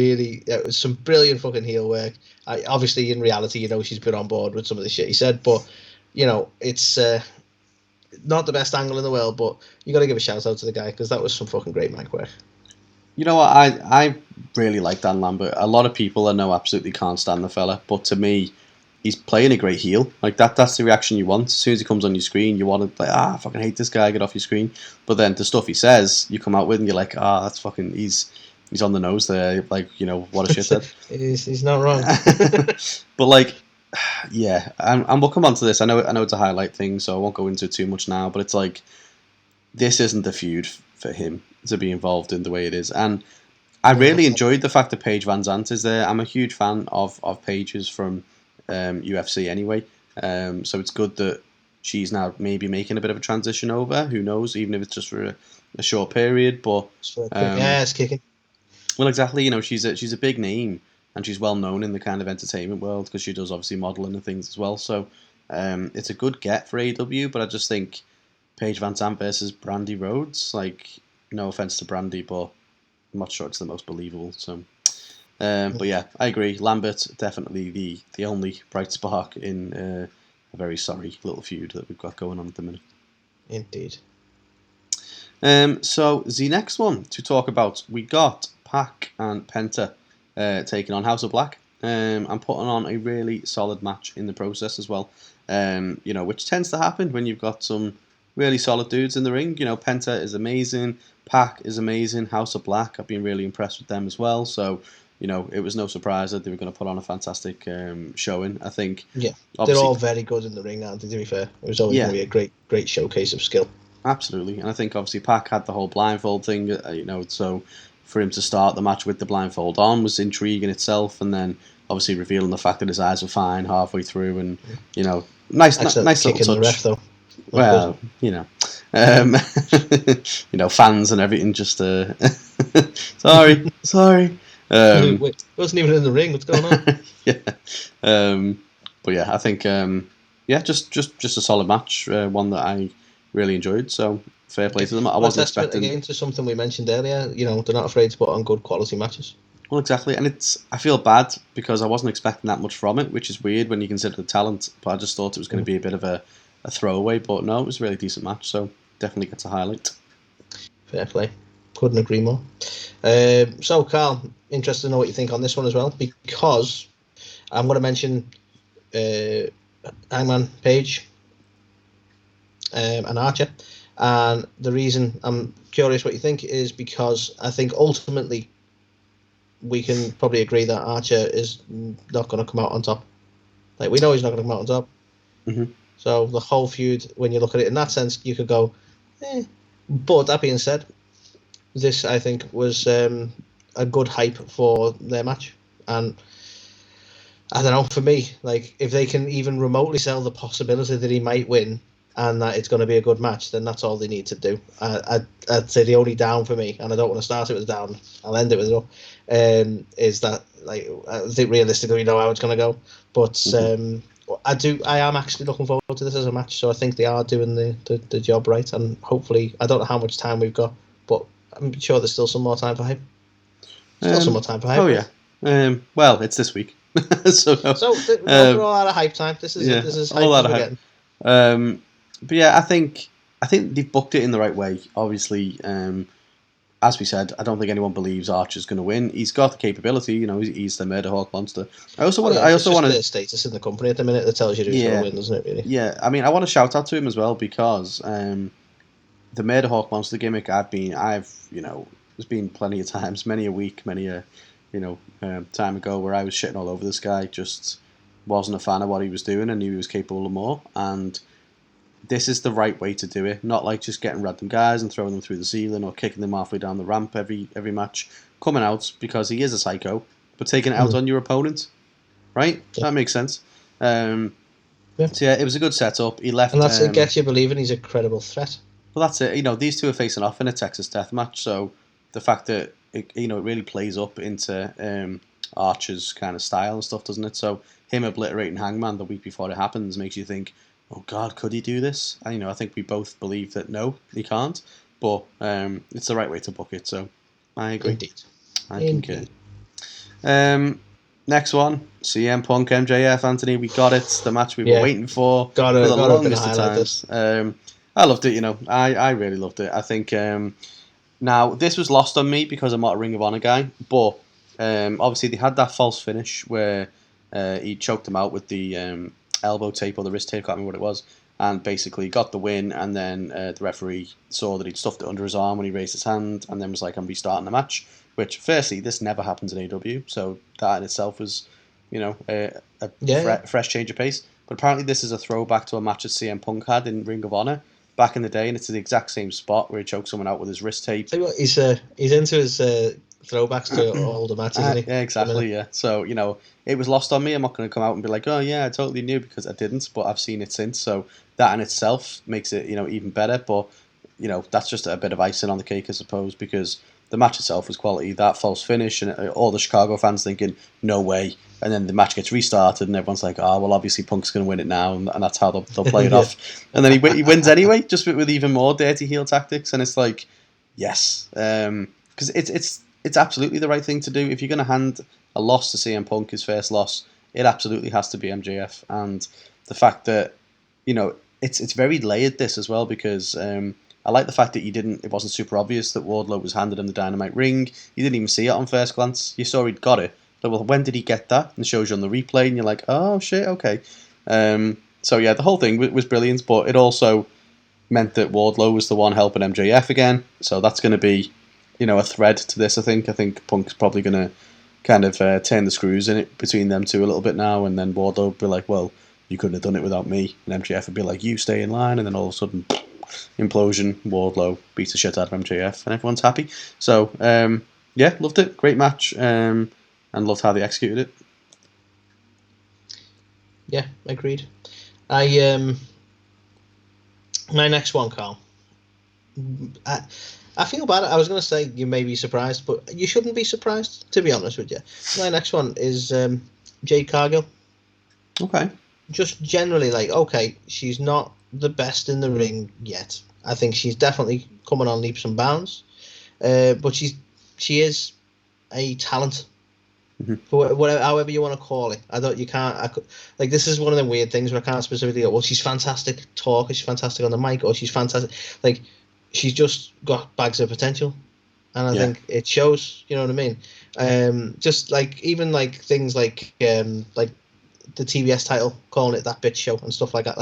brilliant fucking heel work. Obviously, in reality, she's been on board with some of the shit he said, but it's not the best angle in the world. But you got to give a shout out to the guy because that was some fucking great mic work. You know what? I really like Dan Lambert. A lot of people I know absolutely can't stand the fella, but to me, he's playing a great heel. Like that's the reaction you want. As soon as he comes on your screen, you want to I fucking hate this guy, get off your screen. But then the stuff he says, you come out with and you're like, that's fucking he's on the nose there. Like, what a shithead. He's not wrong. But like, yeah, and we'll come on to this. I know it's a highlight thing, so I won't go into it too much now. But it's like, this isn't the feud for him to be involved in the way it is, and I really enjoyed the fact that Paige Van Zandt is there. I'm a huge fan of Paige's from UFC anyway, so it's good that she's now maybe making a bit of a transition over. Who knows, even if it's just for a short period. But it's kicking. Well, exactly. She's a big name and she's well known in the kind of entertainment world because she does obviously modelling and things as well. So it's a good get for AEW, but I just think Paige Van Zandt versus Brandy Rhodes, like, no offense to Brandy, but I'm not sure it's the most believable. So, but yeah, I agree. Lambert definitely the only bright spark in a very sorry little feud that we've got going on at the minute. Indeed. So the next one to talk about, we got Pac and Penta taking on House of Black, and putting on a really solid match in the process as well. Which tends to happen when you've got some really solid dudes in the ring. Penta is amazing, Pac is amazing, House of Black, I've been really impressed with them as well. So, it was no surprise that they were going to put on a fantastic showing. I think. Yeah, they're all very good in the ring, aren't they? To be fair, it was always going to be a great showcase of skill. Absolutely, and I think obviously Pac had the whole blindfold thing. So for him to start the match with the blindfold on was intriguing itself, and then obviously revealing the fact that his eyes were fine halfway through, and nice little touch. The ref, though. Well, fans and everything just sorry. Wait, wasn't even in the ring. What's going on? Yeah. But yeah, I think just a solid match, one that I really enjoyed. So fair play to them. I wasn't expecting again to something we mentioned earlier. They're not afraid to put on good quality matches. Well, exactly, and I feel bad because I wasn't expecting that much from it, which is weird when you consider the talent. But I just thought it was going to be a bit of a throwaway. But no, it was a really decent match. So definitely gets a highlight. Fair play. Couldn't agree more. So, Carl, interested to know what you think on this one as well, because I'm going to mention Hangman Page and Archer, and the reason I'm curious what you think is because I think ultimately we can probably agree that Archer is not going to come out on top. Like, we know he's not going to come out on top. Mm-hmm. So the whole feud, when you look at it in that sense, you could go, But that being said, this I think was a good hype for their match, and I don't know, for me, like, if they can even remotely sell the possibility that he might win, and that it's going to be a good match, then that's all they need to do. I'd say the only down for me, and I don't want to start it with a down, I'll end it with a up, is that like I think realistically we know how it's going to go, but I am actually looking forward to this as a match, so I think they are doing the job right, and hopefully, I don't know how much time we've got, but I'm sure there's still some more time for hype. Some more time for hype. Oh yeah. Well, it's this week, so no. We're all out of hype time. This is hype all out of we're hype. getting. But yeah, I think they've booked it in the right way. Obviously, as we said, I don't think anyone believes Archer's going to win. He's got the capability, you know. He's the Murder Hawk monster. I also want the status in the company at the minute that tells you who's going to win, doesn't it? Really. Yeah, I mean, I want to shout out to him as well because the Murder Hawk monster gimmick. I've there's been plenty of times, many a week, time ago where I was shitting all over this guy. Just wasn't a fan of what he was doing and knew he was capable of more. And this is the right way to do it. Not like just getting random guys and throwing them through the ceiling or kicking them halfway down the ramp every match. Coming out because he is a psycho, but taking it out on your opponent. Right? Yeah. That makes sense. So yeah, it was a good setup. He left, and that's it gets you believing he's a credible threat. Well, that's it. You know, these two are facing off in a Texas death match, so the fact that it really plays up into Archer's kind of style and stuff, doesn't it? So him obliterating Hangman the week before it happens makes you think, oh God, could he do this? And, I think we both believe that no, he can't. But it's the right way to book it. So I agree. Indeed. I concur. Next one, CM Punk MJF. Anthony, we got it. The match we were waiting for the longest of times. I loved it. I really loved it. I think now this was lost on me because I'm not a Ring of Honor guy, but obviously they had that false finish where he choked him out with the elbow tape or the wrist tape, can't remember what it was, and basically got the win, and then the referee saw that he'd stuffed it under his arm when he raised his hand, and then was like, I'm restarting the match, which firstly, this never happens in AEW, so that in itself was, a fresh change of pace, but apparently this is a throwback to a match that CM Punk had in Ring of Honor back in the day, and it's the exact same spot where he choked someone out with his wrist tape. Tell you what, he's into his throwbacks to older matches, isn't he? Yeah, exactly, yeah. So, it was lost on me. I'm not going to come out and be like, oh, yeah, I totally knew, because I didn't, but I've seen it since. So that in itself makes it, even better. But, that's just a bit of icing on the cake, I suppose, because the match itself was quality. That false finish, and all the Chicago fans thinking, no way. And then the match gets restarted, and everyone's like, oh, well, obviously Punk's going to win it now, and that's how they'll play it off. And then he wins anyway, just with even more dirty heel tactics. And it's like, yes. Because it's absolutely the right thing to do. If you're going to hand a loss to CM Punk, his first loss, it absolutely has to be MJF. And the fact that, it's very layered, this as well, because I like the fact that it wasn't super obvious that Wardlow was handed him the Dynamite ring. You didn't even see it on first glance. You saw he'd got it. But, well, when did he get that? And it shows you on the replay, and you're like, oh, shit, okay. So, yeah, the whole thing was brilliant, but it also meant that Wardlow was the one helping MJF again. So that's going to be, a thread to this, I think. I think Punk's probably going to kind of turn the screws in it between them two a little bit now, and then Wardlow will be like, well, you couldn't have done it without me. And MJF would be like, you stay in line, and then all of a sudden, implosion, Wardlow beats the shit out of MJF, and everyone's happy. So, yeah, loved it. Great match, and loved how they executed it. Yeah, agreed. My next one, Carl. I feel bad. I was going to say you may be surprised, but you shouldn't be surprised, to be honest with you. My next one is Jade Cargill. Okay. Just generally, okay, she's not the best in the ring yet. I think she's definitely coming on leaps and bounds, but she is a talent. For whatever, however you want to call it. This is one of them weird things where I can't specifically go, well, she's fantastic talker, she's fantastic on the mic, or she's fantastic. She's just got bags of potential, and I think it shows. You know what I mean? Just even things like the TBS title, calling it that bitch show and stuff like that.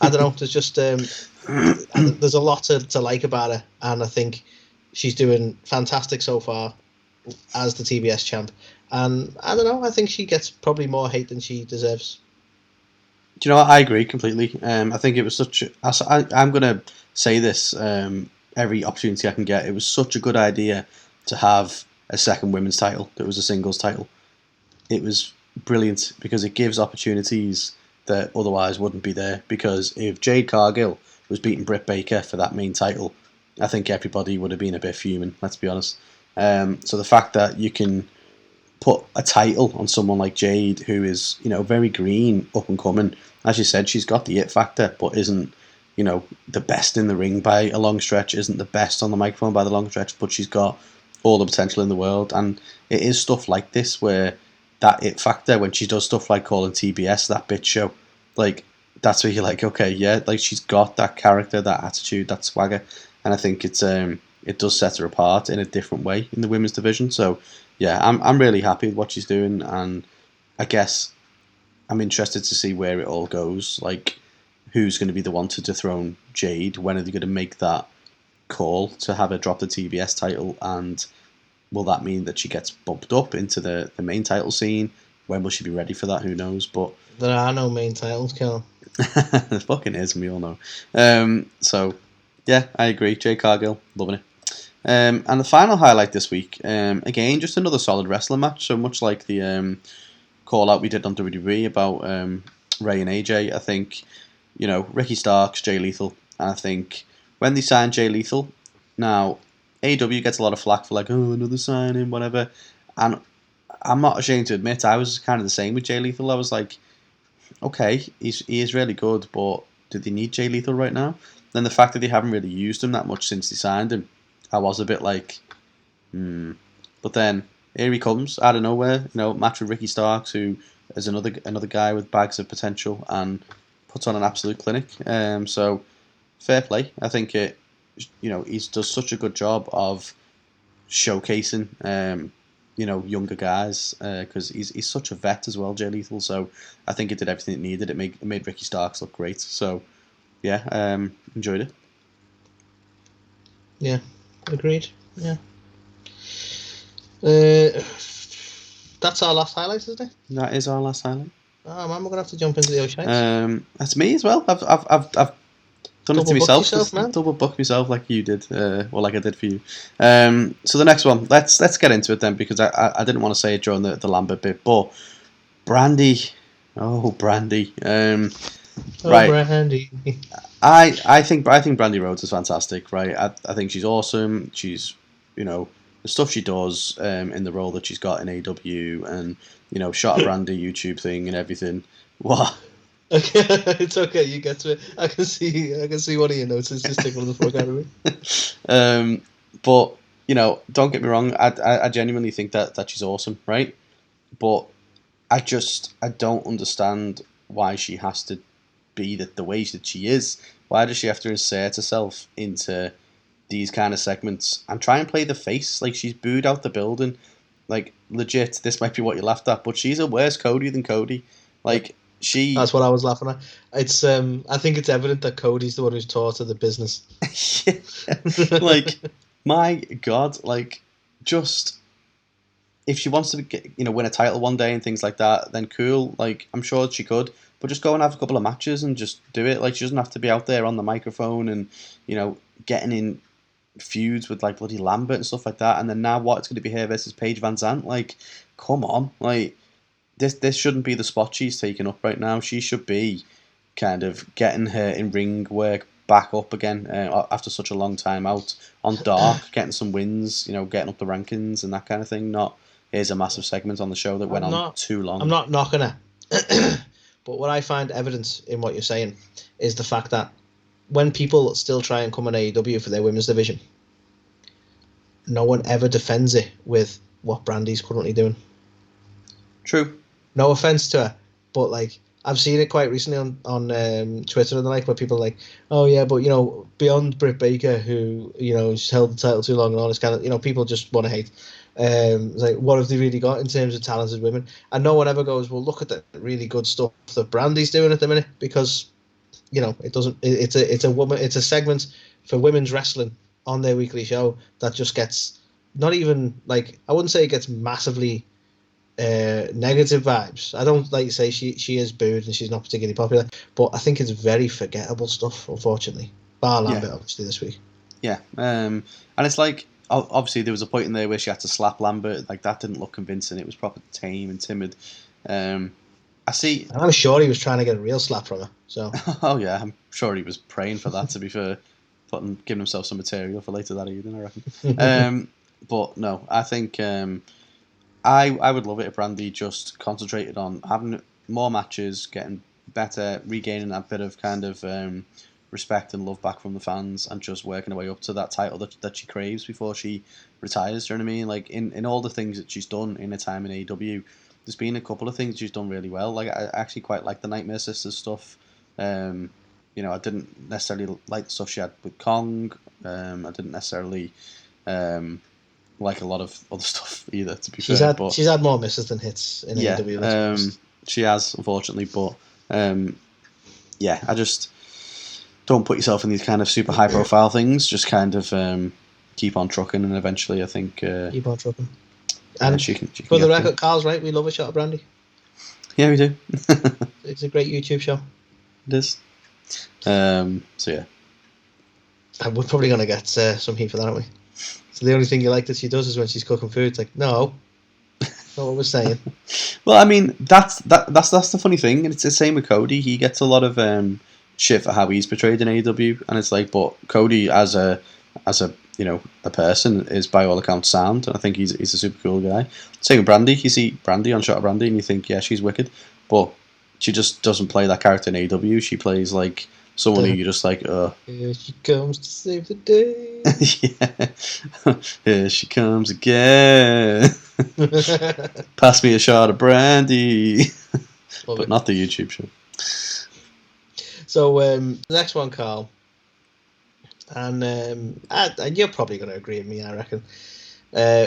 I don't know. There's just there's a lot to like about her, and I think she's doing fantastic so far as the TBS champ. And I don't know. I think she gets probably more hate than she deserves. Do you know what? I agree completely. I think it was I'm going to say this every opportunity I can get. It was such a good idea to have a second women's title that was a singles title. It was brilliant because it gives opportunities that otherwise wouldn't be there. Because if Jade Cargill was beating Britt Baker for that main title, I think everybody would have been a bit fuming, let's be honest. So the fact that you can put a title on someone like Jade, who is, very green, up and coming, as you said, she's got the it factor, but isn't, the best in the ring by a long stretch, isn't the best on the microphone by the long stretch, but she's got all the potential in the world. And it is stuff like this where that it factor, when she does stuff like calling TBS that bitch show, like, that's where you're like, okay, yeah, like, she's got that character, that attitude, that swagger, and I think it does set her apart in a different way in the women's division. So yeah, I'm really happy with what she's doing, and I guess I'm interested to see where it all goes. Like, who's going to be the one to dethrone Jade? When are they going to make that call to have her drop the TBS title? And will that mean that she gets bumped up into the main title scene? When will she be ready for that? Who knows? But there are no main titles, Kel. There fucking is, and we all know. So yeah, I agree. Jade Cargill, loving it. And the final highlight this week, again, just another solid wrestling match. So much like the call out we did on WWE about Ray and AJ, I think, Ricky Starks, Jay Lethal, and I think when they signed Jay Lethal, now AEW gets a lot of flack for like, oh, another signing, whatever, and I'm not ashamed to admit I was kind of the same with Jay Lethal. I was like, okay, he is really good, but do they need Jay Lethal right now? Then the fact that they haven't really used him that much since they signed him, I was a bit like, But then here he comes out of nowhere, match with Ricky Starks, who is another guy with bags of potential and puts on an absolute clinic. So fair play. I think he does such a good job of showcasing younger guys, because he's such a vet as well, Jay Lethal. So I think it did everything it needed. It made Ricky Starks look great. So yeah, enjoyed it. Yeah, agreed. Yeah. That's our last highlight, isn't it? That is our last highlight. Oh man, we're gonna have to jump into the Oh Shites. That's me as well. I've done it to myself. Double book myself like you did, or like I did for you. So the next one, let's get into it then, because I didn't want to say it during the Lambert bit, but Brandy, Brandy. Right. Brandy. I think Brandy Rhodes is fantastic, right? I think she's awesome. She's, the stuff she does in the role that she's got in AEW, and shot a Brandy YouTube thing and everything. What? Okay, it's okay. You get to it. I can see one of your notes is just tickling the fuck out of me. But don't get me wrong. I genuinely think that she's awesome, right? But I don't understand why she has to be the way that she is. Why does she have to insert herself into these kind of segments and try and play the face? Like, she's booed out the building. Like, legit, this might be what you laughed at, but she's a worse Cody than Cody. Like, that's what I was laughing at. It's I think it's evident that Cody's the one who's taught her the business. Like, my God, like, just if she wants to win a title one day and things like that, then cool. Like, I'm sure she could, but just go and have a couple of matches and just do it. Like, she doesn't have to be out there on the microphone and getting in feuds with like bloody Lambert and stuff like that. And then now what? It's going to be her versus Paige Van Zandt. Like, come on, like. This shouldn't be the spot she's taking up right now. She should be kind of getting her in ring work back up again after such a long time out on Dark, getting some wins, getting up the rankings and that kind of thing. Not here's a massive segment on the show that went on too long. I'm not knocking her, but what I find evidence in what you're saying is the fact that when people still try and come on AEW for their women's division, no one ever defends it with what Brandy's currently doing. True. No offense to her, but like I've seen it quite recently on Twitter and the like, where people are like, oh yeah, but beyond Britt Baker, who she's held the title too long and all this kind of people just want to hate. It's like, what have they really got in terms of talented women? And no one ever goes, well, look at the really good stuff that Brandy's doing at the minute, because it doesn't. It's a segment for women's wrestling on their weekly show that just gets not even like, I wouldn't say it gets massively negative vibes. I don't like to say she is booed and she's not particularly popular, but I think it's very forgettable stuff, unfortunately. Bar Lambert, obviously, this week. Yeah, and it's like, obviously there was a point in there where she had to slap Lambert. Like, that didn't look convincing. It was proper tame and timid. I'm sure he was trying to get a real slap from her. So. Oh yeah, I'm sure he was praying for that. To be fair, giving himself some material for later that evening, I reckon. But no, I think I would love it if Brandy just concentrated on having more matches, getting better, regaining that bit of kind of respect and love back from the fans, and just working her way up to that title that she craves before she retires. Do you know what I mean? Like in all the things that she's done in her time in AEW, there's been a couple of things she's done really well. Like I actually quite like the Nightmare Sisters stuff. I didn't necessarily like the stuff she had with Kong. I didn't necessarily like a lot of other stuff either. To be fair, she's had more misses than hits in AEW. She has, unfortunately, but I just don't put yourself in these kind of super high profile things. Just kind of keep on trucking, and eventually, I think keep on trucking. And she can for the record, Carl's right. We love a shot of Brandy. Yeah, we do. It's a great YouTube show. It is. So yeah. And we're probably gonna get some heat for that, aren't we? So the only thing you like that she does is when she's cooking food. It's like, no, that's not what we're saying. Well, I mean, that's the funny thing, and it's the same with Cody. He gets a lot of shit for how he's portrayed in AEW, and it's like, but Cody as a a person is by all accounts sound, and I think he's a super cool guy. Same with Brandy. You see Brandy on Shot of Brandy, and you think, yeah, she's wicked, but she just doesn't play that character in AEW. She plays like someone who you're just like, here she comes to save the day. Yeah. Here she comes again. Pass me a shot of brandy. But not the YouTube show. So the next one, Carl, and you're probably going to agree with me, I reckon.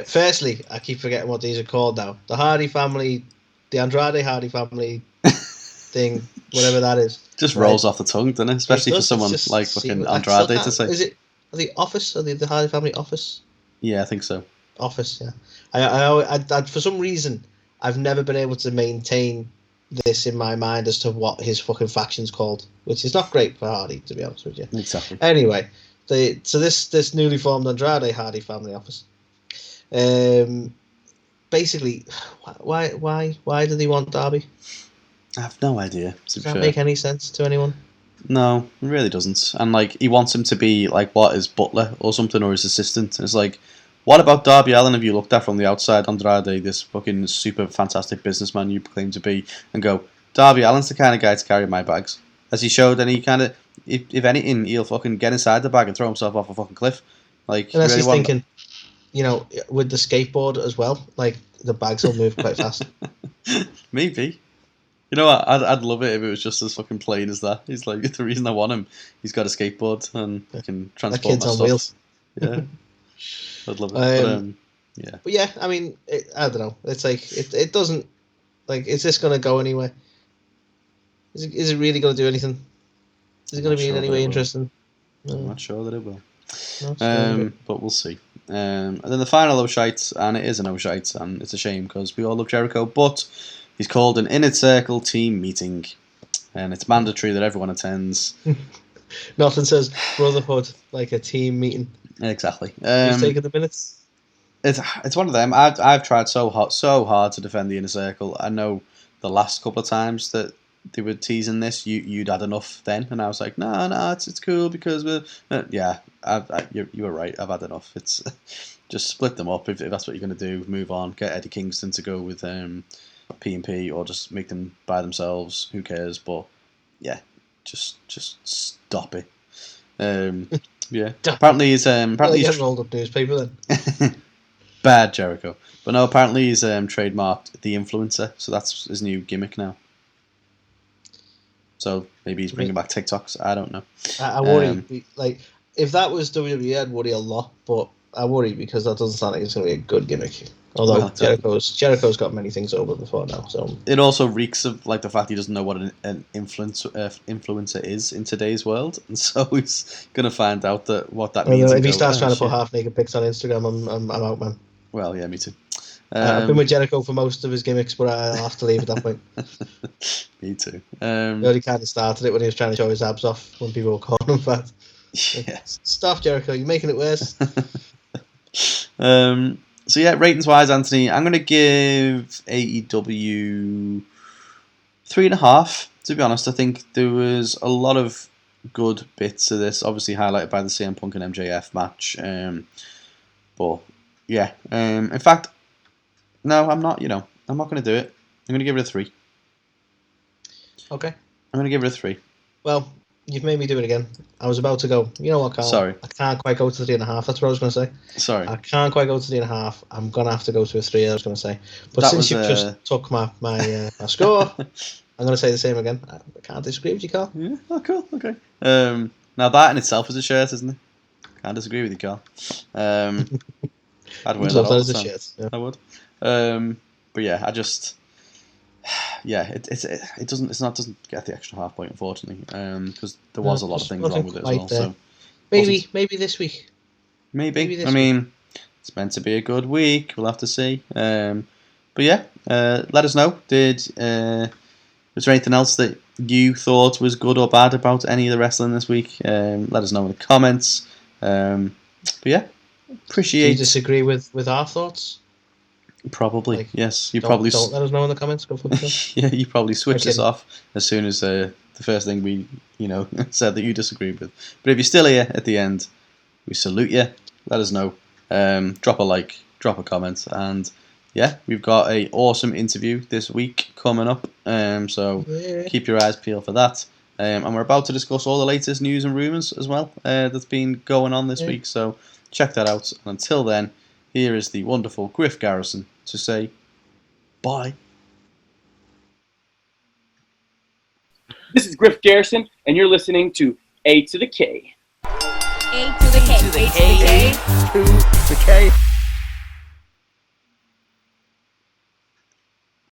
Firstly, I keep forgetting what these are called now. The Hardy family, the Andrade Hardy family thing, whatever that is. Just rolls off the tongue, doesn't it? Especially for someone like fucking Andrade to say. Is it the Office or the Hardy family Office? Yeah, I think so. Office, yeah. I for some reason, I've never been able to maintain this in my mind as to what his fucking faction's called, which is not great for Hardy, to be honest with you. Exactly. Anyway, so this newly formed Andrade Hardy family office. Basically, why do they want Darby? I have no idea. Does that make any sense to anyone? No, it really doesn't. And like, he wants him to be like his butler or something, or his assistant. It's like, what about Darby Allin have you looked at from the outside, Andrade, this fucking super fantastic businessman you claim to be, and go, Darby Allin's the kind of guy to carry my bags? Has he showed any kind of, if anything, he'll fucking get inside the bag and throw himself off a fucking cliff? Like, unless he's thinking, with the skateboard as well, like, the bags will move quite fast. Maybe. You know what? I'd love it if it was just as fucking plain as that. He's like, the reason I want him, he's got a skateboard and he can transport my stuff. Wheels. Yeah. I'd love it. Yeah. But yeah, I mean, I don't know. It's like, it doesn't, like, is this going to go anywhere? Is it really going to do anything? Is it going to be in any way interesting? No. I'm not sure that it will. But we'll see. And then the final Oh Shites, and it is an Oh Shites, and it's a shame because we all love Jericho, but he's called an Inner Circle team meeting, and it's mandatory that everyone attends. Nothing says brotherhood like a team meeting. Exactly. Who's taking the minutes? It's one of them. I've tried so hard to defend the Inner Circle. I know the last couple of times that they were teasing this, you'd had enough then, and I was like, no, it's cool because we're you were right. I've had enough. It's just split them up if that's what you're going to do. Move on. Get Eddie Kingston to go with P&P, or just make them by themselves. Who cares? But yeah, just stop it. Yeah. Apparently he's he's rolled up newspaper then. Bad Jericho, but no. Apparently he's trademarked the influencer, so that's his new gimmick now. So maybe he's bringing back TikToks. I don't know. I worry. Like, if that was WWE, I'd worry a lot. But I worry because that doesn't sound like it's going to be a good gimmick. Although Jericho's got many things over before now. So it also reeks of like the fact he doesn't know what an influencer is in today's world, and so he's going to find out what that means. If he starts trying to put half naked pics on Instagram, I'm out, man. Well, yeah, me too. I've been with Jericho for most of his gimmicks, but I'll have to leave at that point. Me too. He already kind of started it when he was trying to show his abs off when people were calling him fat. Yeah. Stop, Jericho. You're making it worse. So yeah, ratings wise, Anthony, I'm going to give AEW 3.5. to be honest, I think there was a lot of good bits of this, obviously highlighted by the CM Punk and MJF match. But yeah, in fact, no, I'm not. I'm not going to do it. I'm going to give it a 3. Okay. I'm going to give it a 3. Well, you've made me do it again. I was about to go. You know what, Carl? Sorry. I can't quite go to 3.5. That's what I was going to say. Sorry. I can't quite go to 3.5. I'm going to have to go to a 3. I was going to say. But That since was, you've just took my score, I'm going to say the same again. I can't disagree with you, Carl. Yeah. Oh, cool. Okay. Now that in itself is a shirt, isn't it? Can't disagree with you, Carl. I'd wear that all the time. Shirt. Yeah. I would. But yeah, I just. Yeah, it doesn't get the extra half point, unfortunately, because there was a lot of things wrong with it as well. So maybe this week. Maybe this I mean, it's meant to be a good week. We'll have to see. But yeah, let us know. Was there anything else that you thought was good or bad about any of the wrestling this week? Let us know in the comments. But yeah, appreciate. Do you disagree with our thoughts? Probably, yes. You don't let us know in the comments. Go for it. Yeah, you probably switched us off as soon as the first thing we, said that you disagreed with. But if you're still here at the end, we salute you. Let us know. Drop a like, drop a comment, and yeah, we've got an awesome interview this week coming up. So keep your eyes peeled for that. And we're about to discuss all the latest news and rumours as well that's been going on this week. So check that out. And until then, here is the wonderful Griff Garrison to say bye. This is Griff Garrison, and you're listening to A to the K. A to the K. A to the K.